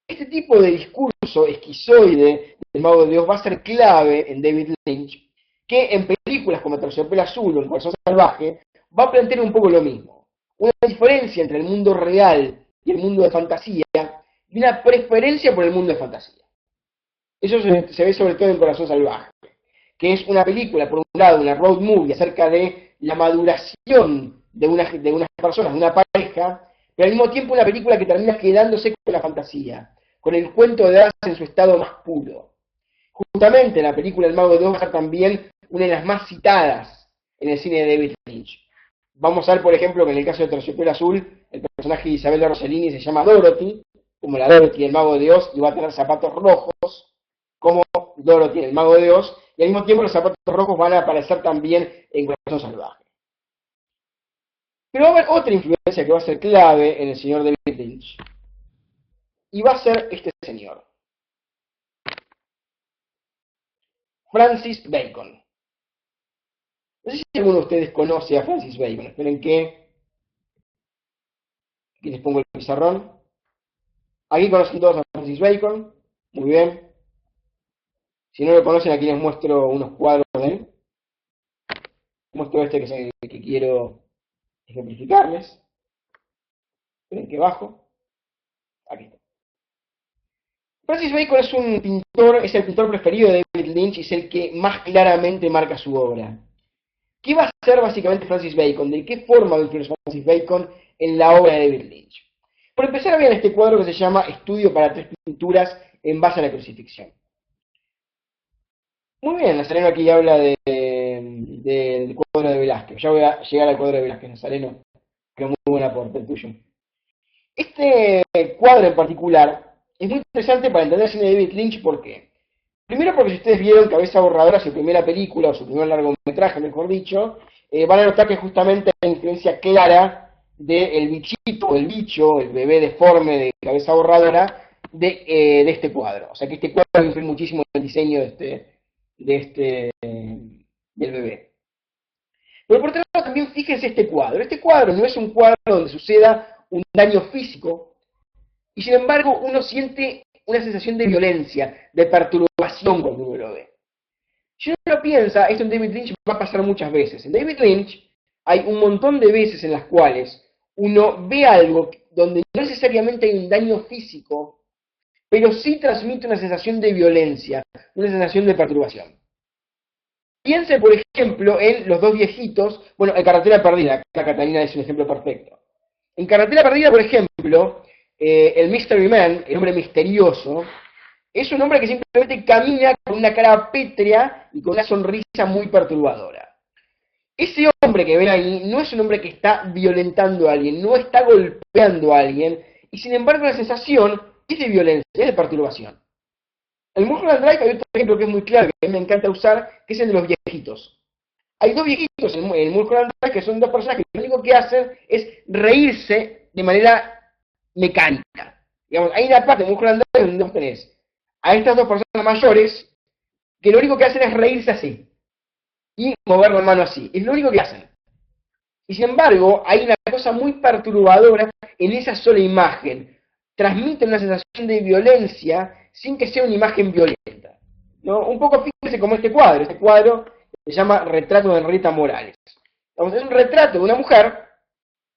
Este tipo de discurso esquizoide del Mago de Oz va a ser clave en David Lynch, que en películas como Terciopelo Azul o El Corazón Salvaje va a plantear un poco lo mismo. Una diferencia entre el mundo real y el mundo de fantasía y una preferencia por el mundo de fantasía. Eso se ve sobre todo en Corazón Salvaje, que es una película, por un lado, una road movie acerca de la maduración de unas personas, de una pareja, pero al mismo tiempo una película que termina quedándose con la fantasía, con el cuento de hadas en su estado más puro. Justamente la película El Mago de Oz va a ser también una de las más citadas en el cine de David Lynch. Vamos a ver, por ejemplo, que en el caso de Terciopelo Azul, el personaje de Isabella Rossellini se llama Dorothy, como la Dorothy del Mago de Oz, y va a tener zapatos rojos, como Dorothy el Mago de Oz, y al mismo tiempo los zapatos rojos van a aparecer también en Corazón Salvaje. Pero va a haber otra influencia que va a ser clave en el señor David Lynch, y va a ser este señor, Francis Bacon. No sé si alguno de ustedes conoce a Francis Bacon. Esperen que aquí les pongo el pizarrón. Aquí conocen todos a Francis Bacon. Muy bien. Si no lo conocen, aquí les muestro unos cuadros de él. Muestro este que es el que quiero ejemplificarles. Esperen que bajo. Aquí está. Francis Bacon es un pintor, es el pintor preferido de David Lynch y es el que más claramente marca su obra. ¿Qué va a hacer básicamente Francis Bacon? ¿De qué forma va a influir Francis Bacon en la obra de David Lynch? Por empezar, vean este cuadro que se llama Estudio para tres pinturas en base a la crucifixión. Muy bien, Nazareno aquí habla del cuadro de Velázquez. Ya voy a llegar al cuadro de Velázquez, Nazareno, que es muy buen aporte el tuyo. Este cuadro en particular es muy interesante para entender el cine de David Lynch. ¿Por qué? Primero porque si ustedes vieron Cabeza Borradora, su primera película, o su primer largometraje, mejor dicho, van a notar que justamente hay una influencia clara del bichito, el bicho, el bebé deforme de Cabeza Borradora, de este cuadro. O sea que este cuadro influye muchísimo en el diseño del bebé. Pero por otro lado, también fíjense este cuadro. Este cuadro no es un cuadro donde suceda un daño físico, y sin embargo uno siente una sensación de violencia, de perturbación cuando uno lo ve. Si uno lo piensa, esto en David Lynch va a pasar muchas veces. En David Lynch hay un montón de veces en las cuales uno ve algo donde no necesariamente hay un daño físico, pero sí transmite una sensación de violencia, una sensación de perturbación. Piensen, por ejemplo, en los dos viejitos, bueno, en Carretera Perdida, acá Catalina es un ejemplo perfecto. En Carretera Perdida, por ejemplo, el Mystery Man, el hombre misterioso, es un hombre que simplemente camina con una cara pétrea y con una sonrisa muy perturbadora. Ese hombre que ven ahí no es un hombre que está violentando a alguien, no está golpeando a alguien, y sin embargo la sensación es de violencia, es de perturbación. En Mulholland Drive hay otro ejemplo que es muy claro, que a mí me encanta usar, que es el de los viejitos. Hay dos viejitos en Mulholland Drive que son dos personas que lo único que hacen es reírse de manera mecánica. Digamos, hay una parte de Mulholland Drive donde vos tenés a estas dos personas mayores que lo único que hacen es reírse así y mover la mano así. Es lo único que hacen. Y sin embargo, hay una cosa muy perturbadora en esa sola imagen. Transmiten una sensación de violencia sin que sea una imagen violenta. ¿No? Un poco fíjense como este cuadro. Este cuadro se llama Retrato de Henrietta Morales. Entonces, es un retrato de una mujer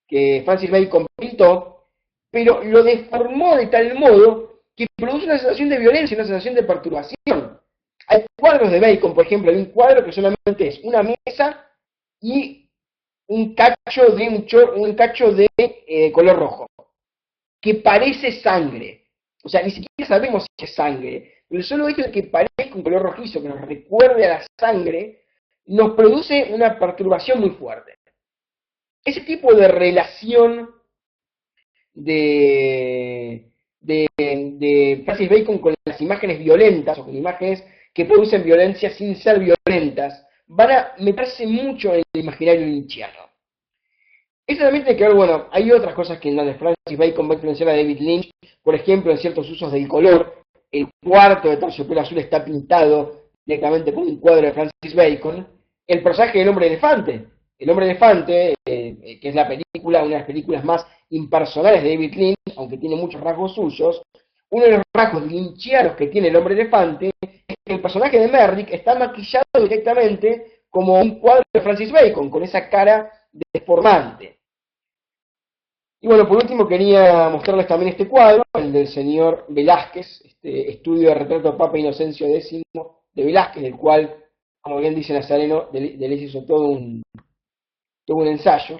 que Francis Bacon pintó, pero lo deformó de tal modo que produce una sensación de violencia, una sensación de perturbación. Hay cuadros de Bacon, por ejemplo, hay un cuadro que solamente es una mesa y un cacho de color rojo, que parece sangre. O sea, ni siquiera sabemos si es sangre, pero solo hecho de que parezca un color rojizo, que nos recuerde a la sangre, nos produce una perturbación muy fuerte. Ese tipo de relación de Francis Bacon con las imágenes violentas o con imágenes que producen violencia sin ser violentas, van a meterse mucho en el imaginario lynchiano. Eso también tiene que ver, bueno, hay otras cosas que en las de Francis Bacon va a influenciar a David Lynch, por ejemplo, en ciertos usos del color. El cuarto de Terciopelo Azul está pintado directamente con un cuadro de Francis Bacon. El personaje del hombre elefante. El hombre elefante, que es la película, una de las películas más impersonales de David Lynch, aunque tiene muchos rasgos suyos, uno de los rasgos lynchianos que tiene el hombre elefante es que el personaje de Merrick está maquillado directamente como un cuadro de Francis Bacon, con esa cara deformante. Y bueno, por último quería mostrarles también este cuadro, el del señor Velázquez, este estudio de retrato de Papa Inocencio X de Velázquez, del cual, como bien dice Nazareno, Deleuze hizo todo un ensayo,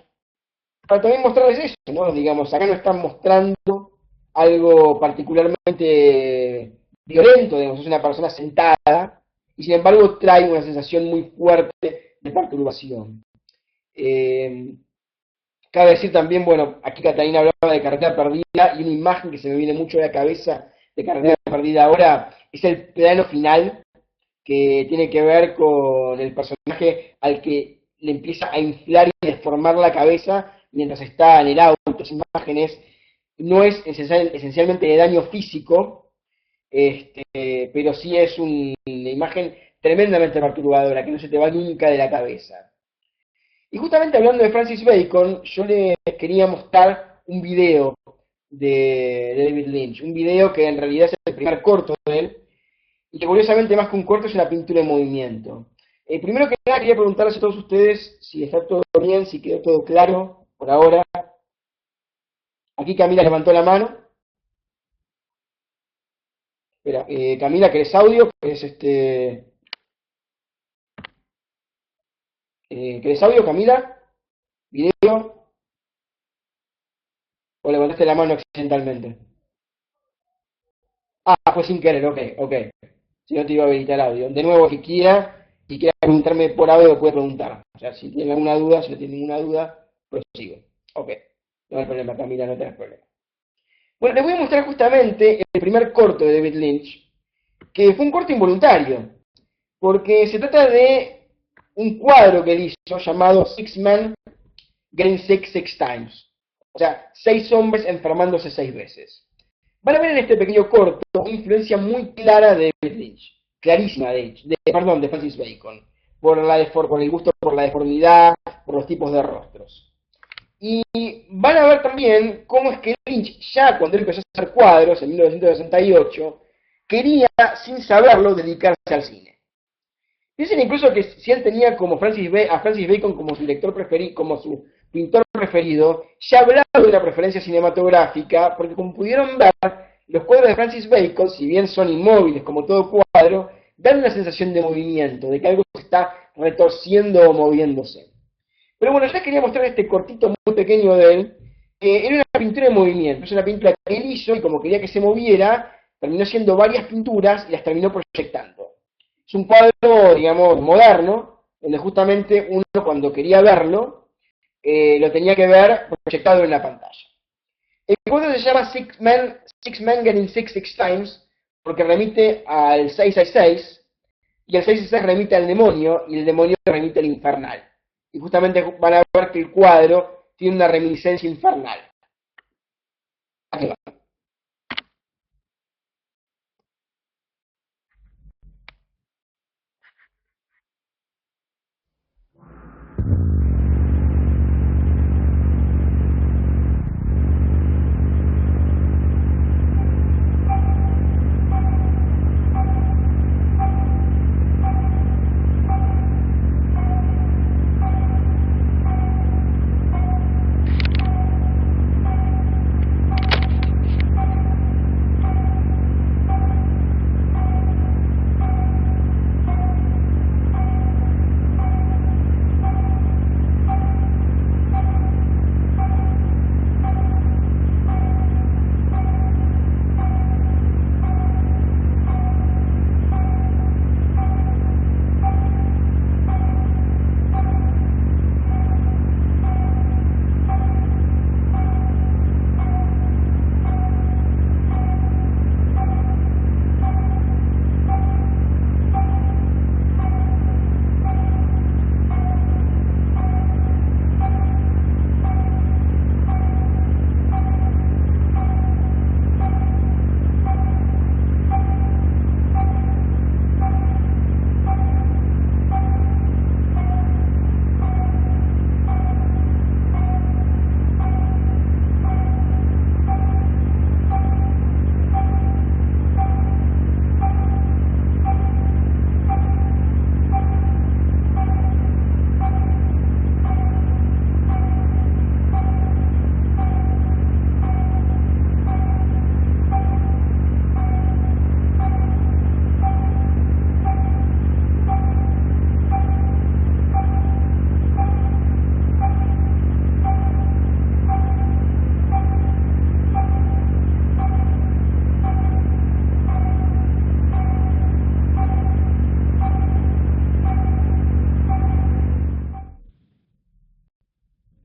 para también mostrarles eso, ¿no? Digamos, acá no están mostrando algo particularmente violento, digamos, es una persona sentada, y sin embargo trae una sensación muy fuerte de perturbación. Cabe decir también, bueno, aquí Catalina hablaba de Carretera Perdida, y una imagen que se me viene mucho a la cabeza de Carretera Perdida ahora es el plano final, que tiene que ver con el personaje al que le empieza a inflar y deformar la cabeza mientras está en el auto. Esas imágenes no es esencialmente de daño físico, pero sí es una imagen tremendamente perturbadora, que no se te va nunca de la cabeza. Y justamente hablando de Francis Bacon, yo les quería mostrar un video de David Lynch, un video que en realidad es el primer corto de él, y que curiosamente más que un corto es una pintura en movimiento. Primero que nada quería preguntarles a todos ustedes si está todo bien, si quedó todo claro por ahora. Aquí Camila levantó la mano. Espera, Camila, ¿querés audio? ¿Querés audio, Camila? ¿Video? ¿O levantaste la mano accidentalmente? Ah, fue sin querer, ok, ok. Si no te iba a habilitar audio. De nuevo, si quiera preguntarme por audio, puede preguntar. O sea, si tiene alguna duda, si no tiene ninguna duda, prosigo. Ok, no hay problema, Camila, no tenés problema. Bueno, les voy a mostrar justamente el primer corto de David Lynch, que fue un corto involuntario, porque se trata de un cuadro que él hizo llamado Six Men Getting Sick Six Times. O sea, 6 hombres enfermándose 6 veces. Van a ver en este pequeño corto una influencia muy clara de David Lynch, clarísima de Francis Bacon, por el gusto por la deformidad, por los tipos de rostros. Y van a ver también cómo es que Lynch, ya cuando él empezó a hacer cuadros en 1968, quería, sin saberlo, dedicarse al cine. Dicen incluso que si él tenía como a Francis Bacon como su director preferido, como su pintor preferido, ya hablaba de una preferencia cinematográfica, porque como pudieron ver, los cuadros de Francis Bacon, si bien son inmóviles como todo cuadro, dan una sensación de movimiento, de que algo se está retorciendo o moviéndose. Pero bueno, ya quería mostrar este cortito muy pequeño de él, que era una pintura en movimiento, es una pintura que él hizo y como quería que se moviera, terminó siendo varias pinturas y las terminó proyectando. Es un cuadro, digamos, moderno, donde justamente uno cuando quería verlo, lo tenía que ver proyectado en la pantalla. El cuadro se llama Six Men Getting Six Times, porque remite al 666, y el 666 remite al demonio, y el demonio remite al infernal. Y justamente van a ver que el cuadro tiene una reminiscencia infernal. Aquí va.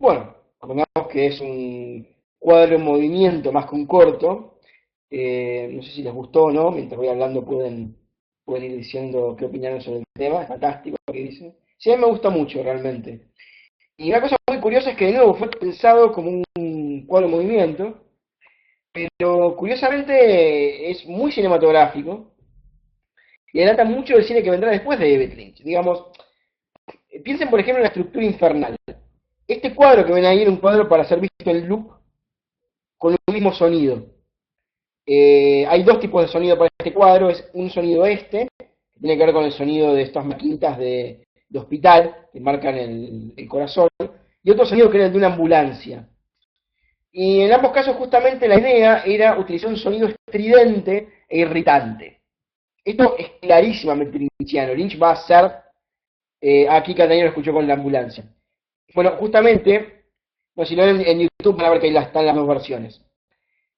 Bueno, pongamos que es un cuadro en movimiento más que un corto. No sé si les gustó o no, mientras voy hablando pueden ir diciendo qué opinaron sobre el tema, es fantástico lo que dicen. Sí, a mí me gusta mucho realmente. Y una cosa muy curiosa es que de nuevo fue pensado como un cuadro en movimiento, pero curiosamente es muy cinematográfico y adelanta mucho del cine que vendrá después de David Lynch. Digamos, piensen por ejemplo en la estructura infernal. Este cuadro que ven ahí era un cuadro para ser visto en loop con un mismo sonido. Hay dos tipos de sonido para este cuadro, es un sonido que tiene que ver con el sonido de estas maquinitas de hospital, que marcan el corazón, y otro sonido que era el de una ambulancia. Y en ambos casos justamente la idea era utilizar un sonido estridente e irritante. Esto es clarísimamente lynchiano. Lynch va a ser, aquí Catania lo escuchó con la ambulancia. Bueno, justamente, no, si no en YouTube van a ver que ahí están las dos versiones.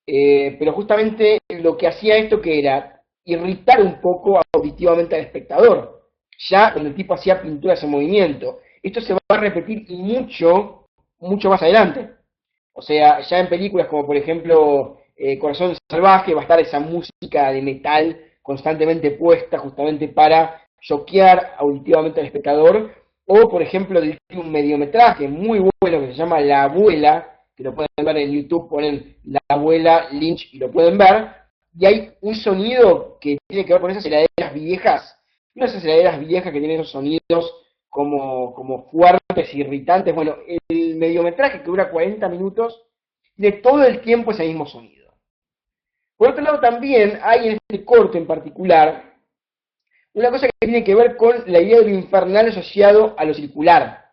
Pero justamente lo que hacía esto que era irritar un poco auditivamente al espectador, ya cuando el tipo hacía pinturas en movimiento. Esto se va a repetir mucho, mucho más adelante. O sea, ya en películas como por ejemplo Corazón Salvaje va a estar esa música de metal constantemente puesta justamente para choquear auditivamente al espectador. O por ejemplo un mediometraje muy bueno que se llama La Abuela, que lo pueden ver en YouTube, ponen La Abuela Lynch y lo pueden ver. Y hay un sonido que tiene que ver con esas heladeras viejas, no esas heladeras viejas que tienen esos sonidos como fuertes, irritantes. Bueno, el mediometraje que dura 40 minutos tiene todo el tiempo ese mismo sonido. Por otro lado, también hay en este corte en particular una cosa que tiene que ver con la idea de lo infernal asociado a lo circular.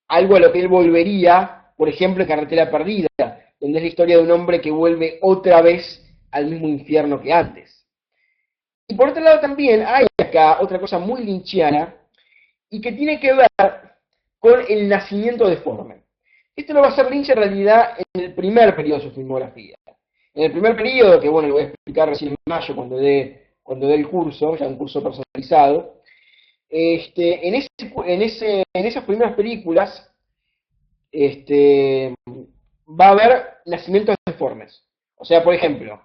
Algo a lo que él volvería, por ejemplo, en Carretera Perdida, donde es la historia de un hombre que vuelve otra vez al mismo infierno que antes. Y por otro lado también hay acá otra cosa muy lynchiana, y que tiene que ver con el nacimiento deforme. Esto lo va a hacer Lynch en realidad en el primer periodo de su filmografía. En el primer periodo, que bueno, lo voy a explicar recién en mayo cuando dé el curso, ya un curso personalizado, en esas primeras películas va a haber nacimientos deformes. O sea, por ejemplo,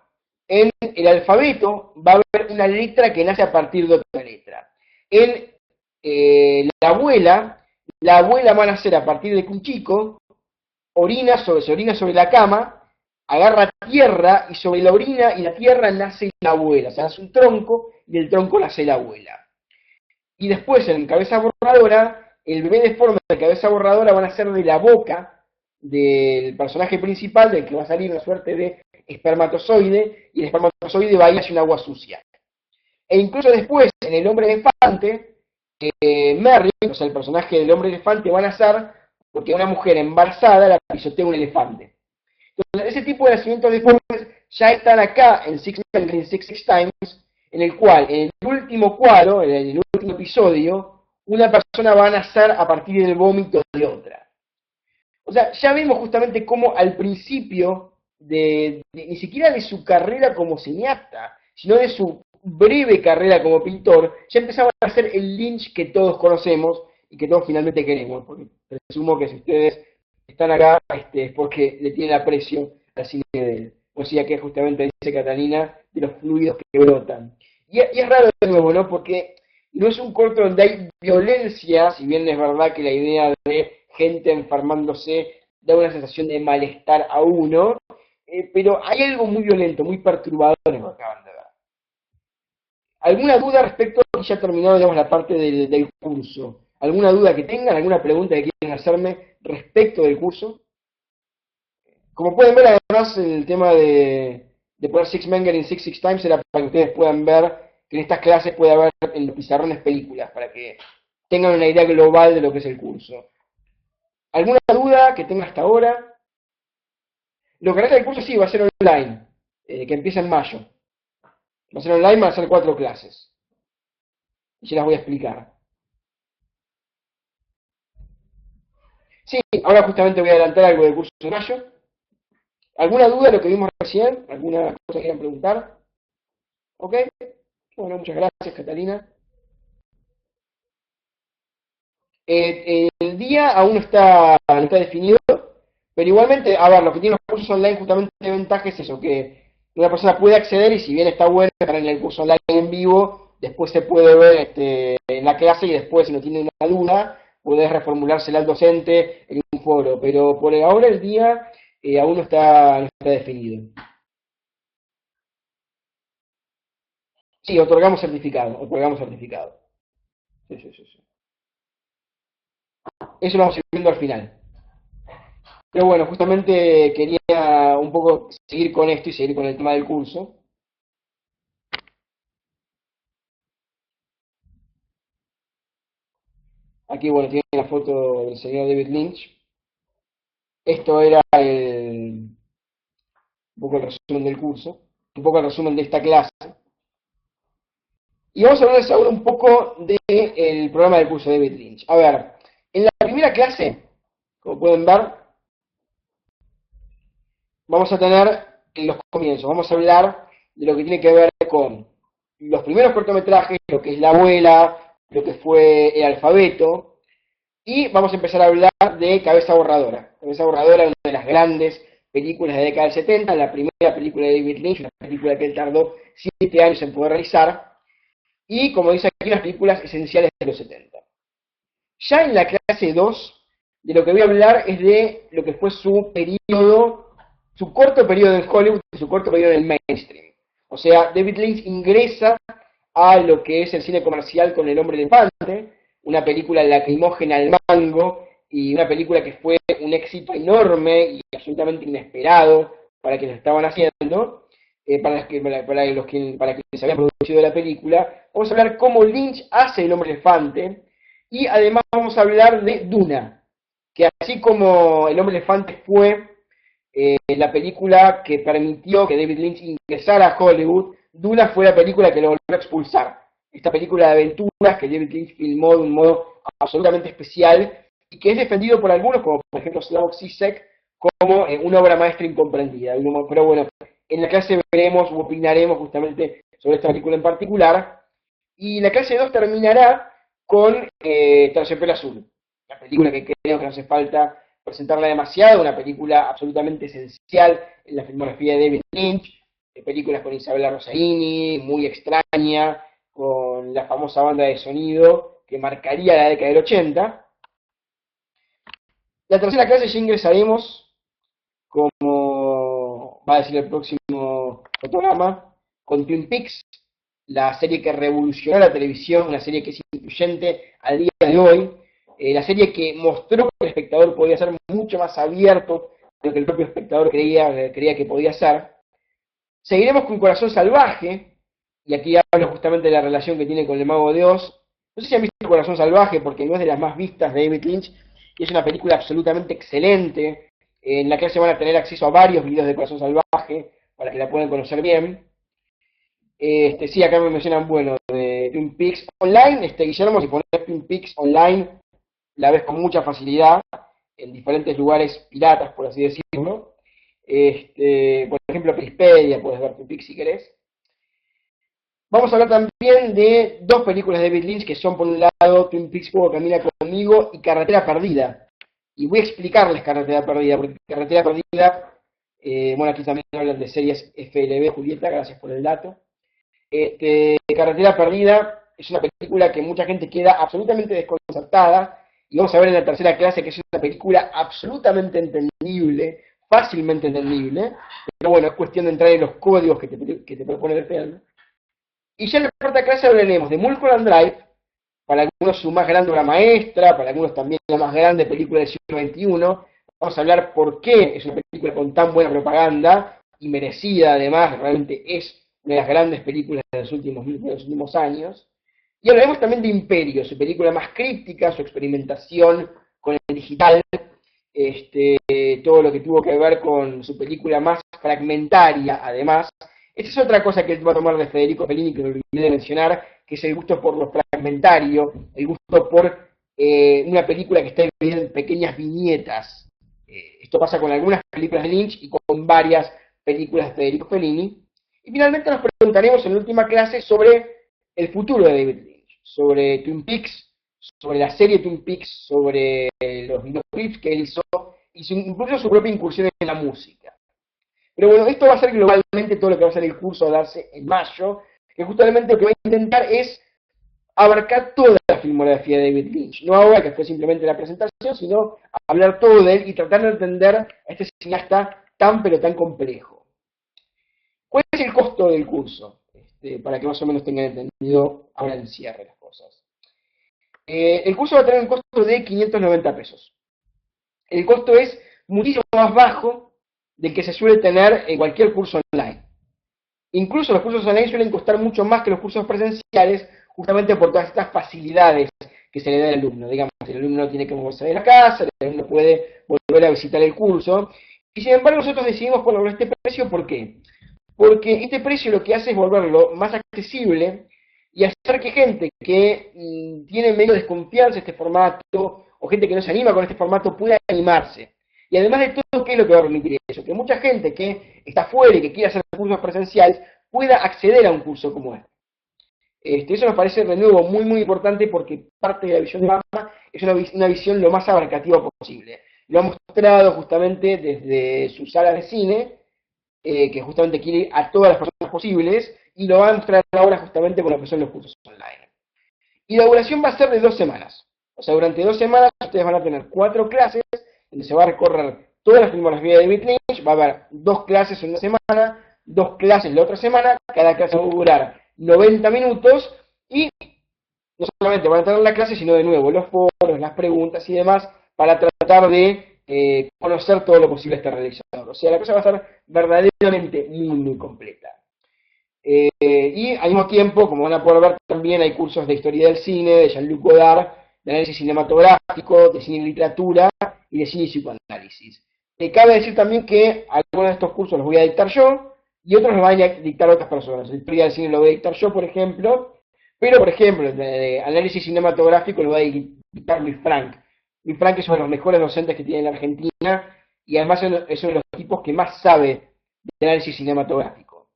en el alfabeto va a haber una letra que nace a partir de otra letra. En la abuela va a nacer a partir de que un chico se orina sobre la cama, agarra tierra y sobre la orina y la tierra nace la abuela. O sea, nace un tronco y del tronco nace la abuela. Y después en cabeza borradora, el bebé deforme de cabeza borradora van a ser de la boca del personaje principal, del que va a salir una suerte de espermatozoide, y el espermatozoide va a ir hacia un agua sucia. E incluso después, en el hombre elefante, Merry, o sea, el personaje del hombre elefante, va a nacer porque una mujer embarazada la pisotea un elefante. Entonces, ese tipo de nacimientos deformes ya están acá en Six Men Six Times, en el cual, en el último cuadro, en el último episodio, una persona va a nacer a partir del vómito de otra. O sea, ya vemos justamente cómo al principio, ni siquiera de su carrera como cineasta, sino de su breve carrera como pintor, ya empezaba a hacer el Lynch que todos conocemos y que todos finalmente queremos, porque presumo que si ustedes están acá es porque le tienen aprecio al cine de él. O sea que justamente dice Catalina de los fluidos que brotan. Y es raro de nuevo, ¿no? Porque no es un corto donde hay violencia, si bien es verdad que la idea de gente enfermándose da una sensación de malestar a uno, pero hay algo muy violento, muy perturbador en lo que acaban de ver. ¿Alguna duda respecto a que ya terminado, digamos, la parte del curso? ¿Alguna duda que tengan? ¿Alguna pregunta que quieran hacerme respecto del curso? Como pueden ver, además, el tema de poner Six Menger en Six Times era para que ustedes puedan ver que en estas clases puede haber en los pizarrones películas, para que tengan una idea global de lo que es el curso. ¿Alguna duda que tengan hasta ahora? Lo que resta del curso sí va a ser online, que empieza en mayo. Va a ser online, van a ser 4 clases. Y ya las voy a explicar. Sí, ahora justamente voy a adelantar algo del curso de mayo. ¿Alguna duda de lo que vimos recién? ¿Alguna cosa que quieran preguntar? ¿Ok? Bueno, muchas gracias, Catalina. El día aún no está definido, pero igualmente, a ver, lo que tienen los cursos online justamente de ventaja es eso, que una persona puede acceder y si bien está bueno estar en el curso online en vivo, después se puede ver en la clase y después, si no tiene una duda, puede reformulársela al docente en un foro. Pero por ahora el día aún no está definido. Sí, otorgamos certificado, otorgamos certificado. Sí, sí, sí, sí. Eso lo vamos a ir viendo al final. Pero bueno, justamente quería un poco seguir con esto y seguir con el tema del curso. Aquí, bueno, tiene la foto del señor David Lynch. Esto era un poco el resumen del curso, un poco el resumen de esta clase. Y vamos a hablar ahora un poco del programa del curso de David Lynch. A ver, en la primera clase, como pueden ver, vamos a tener los comienzos. Vamos a hablar de lo que tiene que ver con los primeros cortometrajes, lo que es La Abuela, lo que fue El Alfabeto, y vamos a empezar a hablar de Cabeza Borradora. Cabeza Borradora es una de las grandes películas de la década del 70, la primera película de David Lynch, una película que él tardó 7 años en poder realizar, y como dice aquí, las películas esenciales de los 70. Ya en la clase 2, de lo que voy a hablar es de lo que fue su periodo, su corto periodo en Hollywood y su corto periodo en el mainstream. O sea, David Lynch ingresa a lo que es el cine comercial con El Hombre Elefante, una película lacrimógena al mango y una película que fue un éxito enorme y absolutamente inesperado para quienes estaban haciendo, para quienes habían producido la película. Vamos a hablar cómo Lynch hace El Hombre Elefante y además vamos a hablar de Duna, que así como El Hombre Elefante fue la película que permitió que David Lynch ingresara a Hollywood, Duna fue la película que lo volvió a expulsar. Esta película de aventuras que David Lynch filmó de un modo absolutamente especial y que es defendido por algunos, como por ejemplo Slavoj Zizek, como una obra maestra incomprendida. Pero bueno, en la clase veremos o opinaremos justamente sobre esta película en particular. Y la clase 2 terminará con Terciopelo Azul, la película que creo que no hace falta presentarla demasiado, una película absolutamente esencial en la filmografía de David Lynch, películas con Isabella Rossellini, muy extraña, con la famosa banda de sonido que marcaría la década del 80. La tercera clase ya ingresaremos, como va a decir el próximo fotograma, con Twin Peaks, la serie que revolucionó la televisión, una serie que es influyente al día de hoy, la serie que mostró que el espectador podía ser mucho más abierto de lo que el propio espectador creía que podía ser. Seguiremos con Corazón Salvaje, y aquí hablo justamente de la relación que tiene con el Mago de Oz. No sé si han visto Corazón Salvaje, porque no es de las más vistas de David Lynch, y es una película absolutamente excelente, en la que se van a tener acceso a varios videos de Corazón Salvaje, para que la puedan conocer bien. Sí, acá me mencionan, bueno, de Twin Peaks Online, Guillermo, si pones Twin Peaks Online, la ves con mucha facilidad, en diferentes lugares piratas, por así decirlo. Por ejemplo, Pelispedia, puedes ver Twin Peaks si querés. Vamos a hablar también de dos películas de David Lynch, que son, por un lado, Twin Peaks Fuego Camina Conmigo y Carretera Perdida. Y voy a explicarles Carretera Perdida, porque Carretera Perdida, bueno, aquí también hablan de series FLB, Julieta, gracias por el dato. Carretera Perdida es una película que mucha gente queda absolutamente desconcertada, y vamos a ver en la tercera clase que es una película absolutamente entendible, fácilmente entendible, pero bueno, es cuestión de entrar en los códigos que te propone el film. Y ya en la cuarta clase hablaremos de Mulholland Drive, para algunos su más grande obra maestra, para algunos también la más grande película del siglo XXI. Vamos a hablar por qué es una película con tan buena propaganda, y merecida además, realmente es una de las grandes películas de los últimos años. Y hablaremos también de Imperio, su película más críptica, su experimentación con el digital, todo lo que tuvo que ver con su película más fragmentaria, además. Esa es otra cosa que él va a tomar de Federico Fellini, que lo olvidé de mencionar, que es el gusto por lo fragmentario, el gusto por una película que está dividida en pequeñas viñetas. Esto pasa con algunas películas de Lynch y con varias películas de Federico Fellini. Y finalmente nos preguntaremos en la última clase sobre el futuro de David Lynch, sobre Twin Peaks, sobre la serie Twin Peaks, sobre los videoclips que él hizo, y incluso su propia incursión en la música. Pero bueno, esto va a ser globalmente todo lo que va a ser el curso a darse en mayo, que justamente lo que va a intentar es abarcar toda la filmografía de David Lynch. No ahora, que fue simplemente la presentación, sino hablar todo de él y tratar de entender a este cineasta tan pero tan complejo. ¿Cuál es el costo del curso? para que más o menos tengan entendido ahora el cierre de las cosas. El curso va a tener un costo de 590 pesos. El costo es muchísimo más bajo del que se suele tener en cualquier curso online. Incluso los cursos online suelen costar mucho más que los cursos presenciales, justamente por todas estas facilidades que se le da al alumno. Digamos, el alumno no tiene que moverse de la casa, el alumno puede volver a visitar el curso. Y sin embargo nosotros decidimos ponerlo a este precio, ¿por qué? Porque este precio lo que hace es volverlo más accesible y hacer que gente que tiene medio desconfianza de este formato, o gente que no se anima con este formato, pueda animarse. Y además de todo, ¿qué es lo que va a permitir eso? Que mucha gente que está fuera y que quiere hacer cursos presenciales pueda acceder a un curso como este. Eso nos parece de nuevo muy importante porque parte de la visión de Obama es una visión lo más abarcativa posible. Lo ha mostrado justamente desde su sala de cine, que justamente quiere ir a todas las personas posibles, y lo va a mostrar ahora justamente con lo que son los cursos online. Y la duración va a ser de 2 semanas. O sea, durante 2 semanas ustedes van a tener 4 clases, donde se va a recorrer toda la filmografía de David Lynch, va a haber 2 clases en una semana, 2 clases la otra semana, cada clase va a durar 90 minutos, y no solamente van a tener la clase, sino de nuevo los foros, las preguntas y demás, para tratar de conocer todo lo posible a este realizador. O sea, la cosa va a ser verdaderamente muy completa. Y al mismo tiempo, como van a poder ver, también hay cursos de historia del cine, de Jean-Luc Godard, de análisis cinematográfico, de cine y literatura y de cine y psicoanálisis. Cabe decir también que algunos de estos cursos los voy a dictar yo y otros los van a dictar otras personas. La historia del cine lo voy a dictar yo, por ejemplo, pero, por ejemplo, de análisis cinematográfico lo va a dictar Luis Frank. Luis Frank es uno de los mejores docentes que tiene en la Argentina y además es uno de los tipos que más sabe de análisis cinematográfico.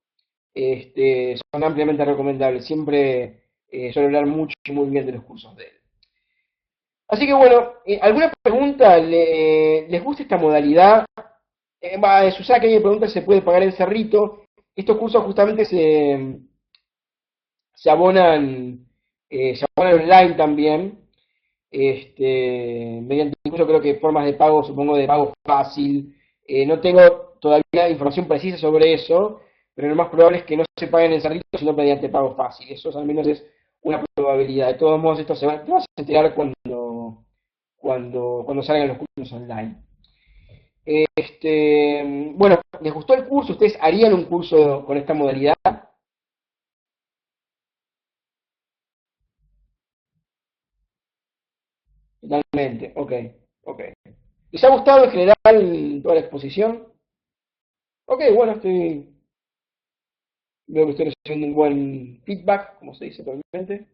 Son ampliamente recomendables. Siempre suelo hablar mucho y muy bien de los cursos de él. Así que bueno, ¿alguna pregunta? ¿Les gusta esta modalidad? Susana, que me pregunta si se puede pagar en Cerrito. Estos cursos justamente se abonan, se abonan online también. Mediante incluso creo que formas de pago, supongo de pago fácil. No tengo todavía información precisa sobre eso, pero lo más probable es que no se paguen en Cerrito, sino mediante pago fácil. Eso al menos es una probabilidad. De todos modos, esto te vas a enterar cuando salgan los cursos online. Bueno, ¿les gustó el curso? ¿Ustedes harían un curso con esta modalidad? Totalmente, ok. ¿Les ha gustado en general toda la exposición? Ok, bueno, veo que estoy recibiendo un buen feedback, como se dice probablemente.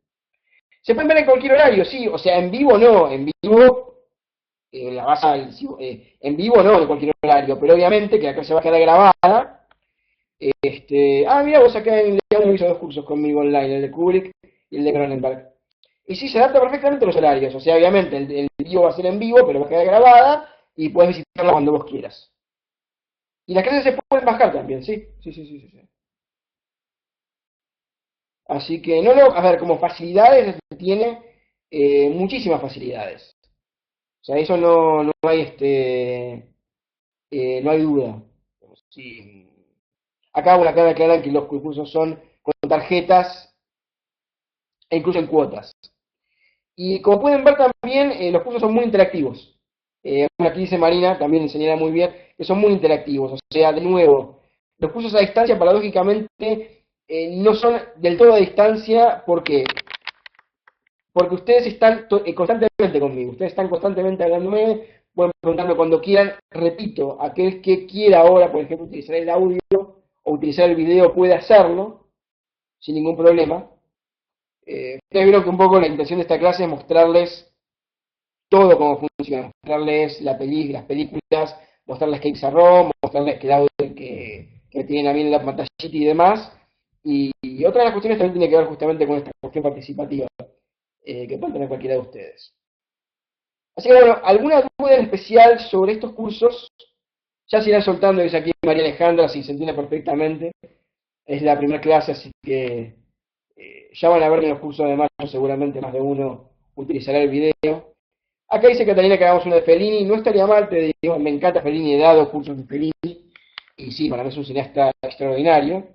Se pueden ver en cualquier horario, sí, o sea, en vivo no, en vivo en vivo no, en cualquier horario, pero obviamente que acá se va a quedar grabada. Mira, vos acá en León hizo 2 cursos conmigo online, el de Kubrick y el de Cronenberg. Y sí, se adapta perfectamente a los horarios, o sea, obviamente el vivo va a ser en vivo, pero va a quedar grabada y puedes visitarla cuando vos quieras. Y las clases se pueden bajar también, sí, sí. Así que, no, a ver, como facilidades tiene muchísimas facilidades. O sea, eso no hay no hay duda. Sí. Acá, bueno, acá me aclaran que los cursos son con tarjetas e incluso en cuotas. Y como pueden ver también, los cursos son muy interactivos. Bueno, aquí dice Marina, también enseñará muy bien, que son muy interactivos. O sea, de nuevo, los cursos a distancia, paradójicamente, no son del todo a distancia. ¿Por qué? Porque ustedes están constantemente conmigo, ustedes están constantemente hablándome, pueden preguntarme cuando quieran. Repito, aquel que quiera ahora, por ejemplo, utilizar el audio o utilizar el video puede hacerlo sin ningún problema. Ustedes vieron que un poco la intención de esta clase es mostrarles todo cómo funciona, mostrarles las películas, mostrarles que hay pizarrón, mostrarles que el audio que tienen a mí en la pantallita y demás. Y otra de las cuestiones también tiene que ver justamente con esta cuestión participativa que pueden tener cualquiera de ustedes. Así que bueno, ¿alguna duda en especial sobre estos cursos? Ya se irán soltando, dice aquí María Alejandra, si se entiende perfectamente. Es la primera clase, así que ya van a ver en los cursos de mayo, seguramente más de uno utilizará el video. Acá dice Catalina que hagamos uno de Fellini, no estaría mal, te digo, me encanta Fellini, he dado cursos de Fellini, y sí, para mí es un cineasta extraordinario.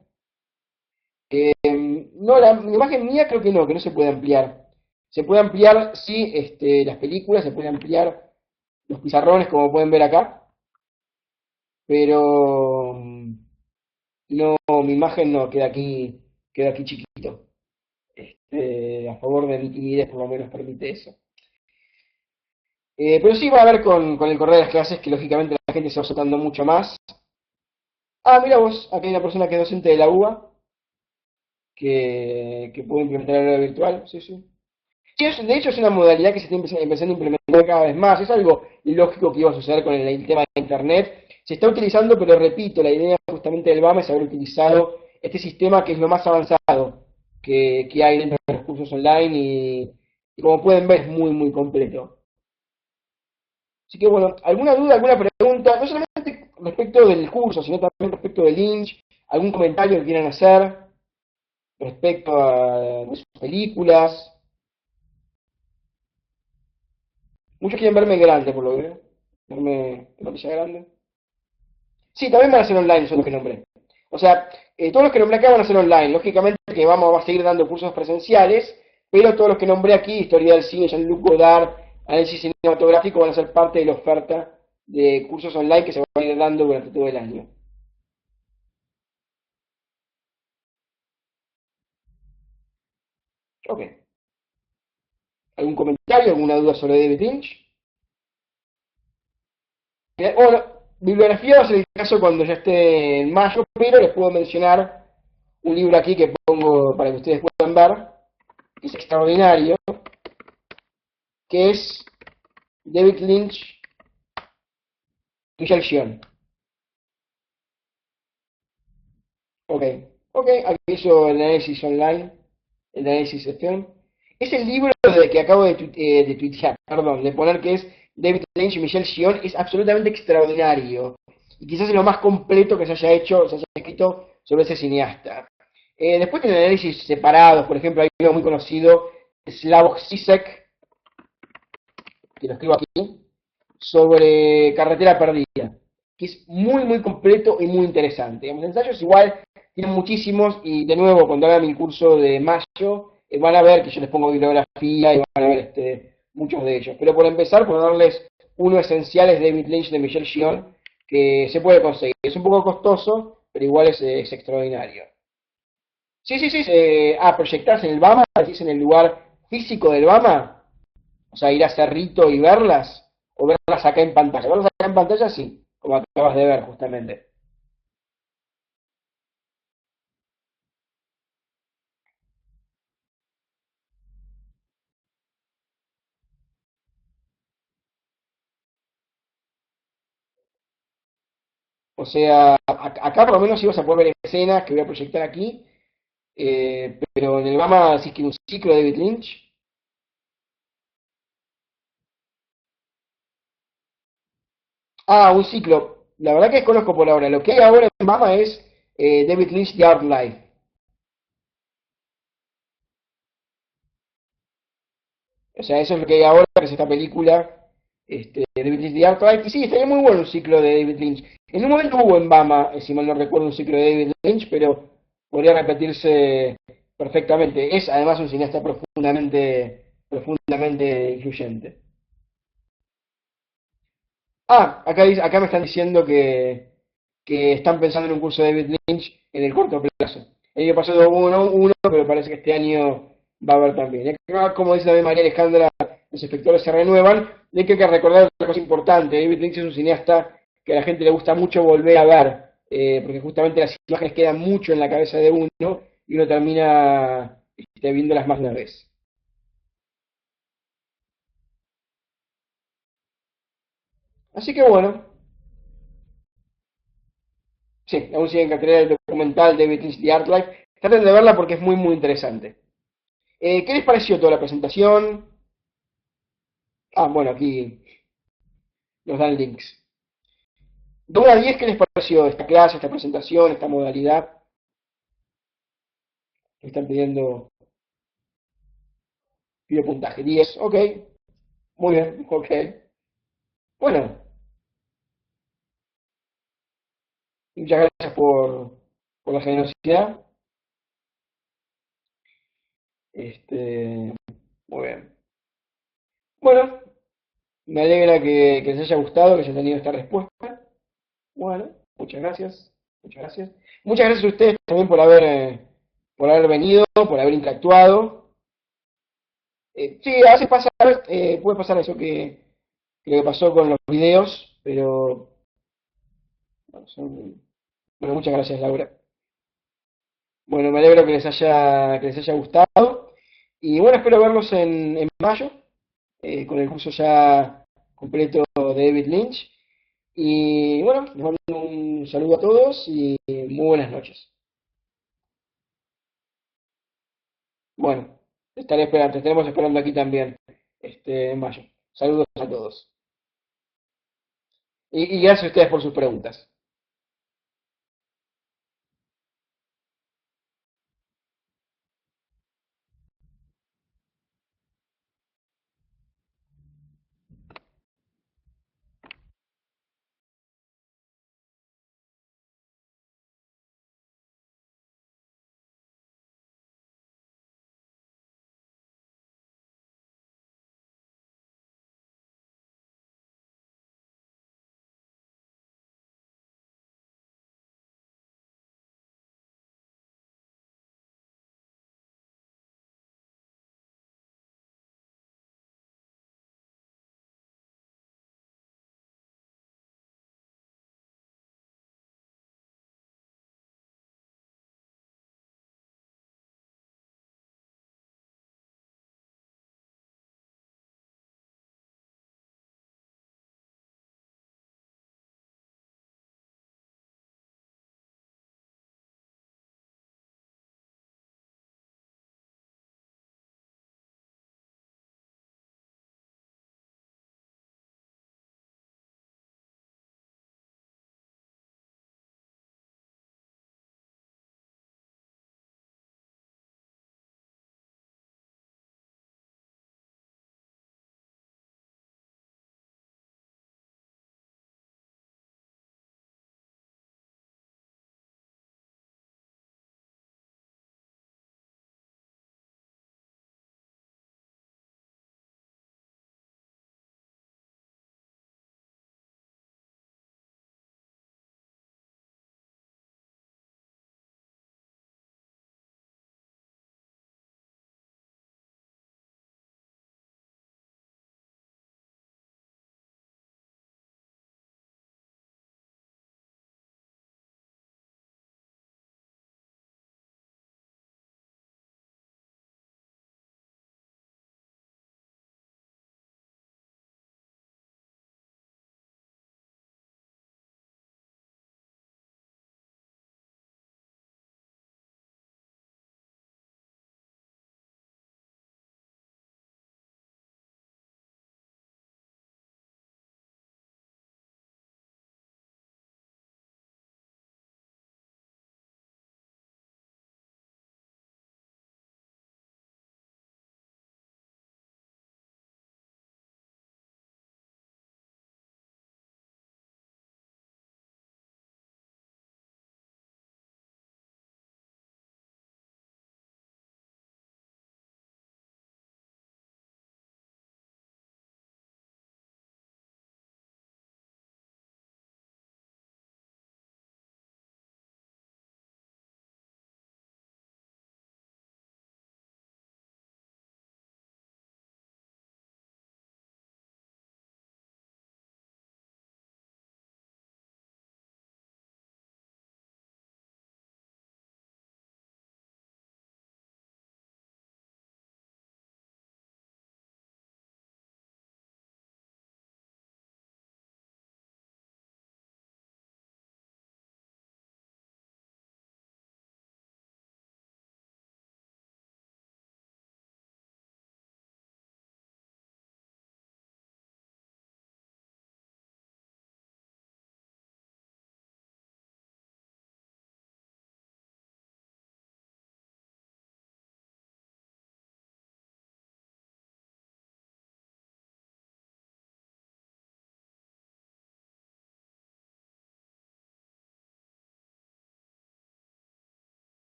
no, la imagen mía creo que no se puede ampliar. Se puede ampliar, sí, las películas, se puede ampliar los pizarrones, como pueden ver acá, pero no, mi imagen no, queda aquí chiquito. A favor de mi timidez, por lo menos permite eso. Pero sí va a haber con el correr de las clases que lógicamente la gente se va soltando mucho más. Ah, mira vos, aquí hay una persona que es docente de la UBA que puede implementar el aula virtual, sí, sí. Sí, de hecho es una modalidad que se está empezando a implementar cada vez más. Es algo lógico que iba a suceder con el tema de Internet. Se está utilizando, pero repito, la idea justamente del BAMA es haber utilizado este sistema que es lo más avanzado que hay dentro de los cursos online y como pueden ver es muy, muy completo. Así que bueno, ¿alguna duda, alguna pregunta? No solamente respecto del curso, sino también respecto del Lynch, algún comentario que quieran hacer respecto a sus películas. Muchos quieren verme grande, por lo que veo. Verme en pantalla grande. Sí, también van a ser online, son los que nombré. O sea, todos los que nombré acá van a ser online. Lógicamente que vamos a seguir dando cursos presenciales, pero todos los que nombré aquí, historia del cine, Jean-Luc Godard, análisis cinematográfico, van a ser parte de la oferta de cursos online que se van a ir dando durante todo el año. Ok. ¿Algún comentario, alguna duda sobre David Lynch? Bueno, bibliografía va a ser el caso cuando ya esté en mayo, pero les puedo mencionar un libro aquí que pongo para que ustedes puedan ver, que es extraordinario, que es David Lynch, Michel Gion. Ok, ok, aquí hizo el análisis online, el análisis de film. Es el libro de que acabo de tuitear, perdón, de poner que es David Lynch y Michel Gion, es absolutamente extraordinario. Y quizás es lo más completo que se haya hecho, se haya escrito sobre ese cineasta. Después tiene análisis separados, por ejemplo, hay uno muy conocido, Slavoj Zizek, que lo escribo aquí, sobre Carretera Perdida, que es muy, muy completo y muy interesante. Los ensayos igual tienen muchísimos y de nuevo, cuando haga mi curso de mayo, van a ver que yo les pongo bibliografía y van a ver muchos de ellos. Pero por empezar, por darles uno esencial es David Lynch de Michel Gion, que se puede conseguir. Es un poco costoso, pero igual es extraordinario. Sí, sí, sí. Proyectarse en el BAMA, decís en el lugar físico del BAMA. O sea, ir a Cerrito y verlas, o verlas acá en pantalla. Verlas acá en pantalla, sí, como acabas de ver justamente. O sea, acá por lo menos ibas a poder ver escenas que voy a proyectar aquí, pero en el Bama decís que un ciclo de David Lynch. Ah, un ciclo. La verdad que desconozco por ahora. Lo que hay ahora en Bama es David Lynch The Art Life. O sea, eso es lo que hay ahora, que es esta película, David Lynch The Art Life. Y sí, estaría muy bueno un ciclo de David Lynch. En un momento hubo en Bama, si mal no recuerdo, un ciclo de David Lynch, pero podría repetirse perfectamente. Es además un cineasta profundamente, profundamente influyente. Ah, acá me están diciendo que están pensando en un curso de David Lynch en el corto plazo. El año pasado hubo uno, pero parece que este año va a haber también. Y acá, como dice también María Alejandra, los espectadores se renuevan. Y hay que recordar otra cosa importante. David Lynch es un cineasta que a la gente le gusta mucho volver a ver, porque justamente las imágenes quedan mucho en la cabeza de uno y uno termina viéndolas más de una vez. Así que bueno, sí, aún sigue en cartelera el documental David Lynch The Art Life. Traten de verla porque es muy, muy interesante. ¿Qué les pareció toda la presentación? Ah, bueno, aquí nos dan links. De 1 a 10, ¿qué les pareció esta clase, esta presentación, esta modalidad que están pido puntaje? 10, ok, muy bien, ok. Bueno, muchas gracias por la generosidad. Muy bien. Bueno, me alegra que les haya gustado, que hayan tenido esta respuesta. Bueno, muchas gracias. Muchas gracias. Muchas gracias a ustedes también por haber venido, por haber interactuado. Sí, a veces pasa, puede pasar eso que pasó con los videos, pero bueno, bueno, muchas gracias, Laura. Bueno, me alegro que les haya gustado. Y bueno, espero verlos en mayo, con el curso ya completo de David Lynch. Y bueno, les mando un saludo a todos y muy buenas noches. Bueno, te estaremos esperando aquí también, en mayo. Saludos a todos. Y gracias a ustedes por sus preguntas.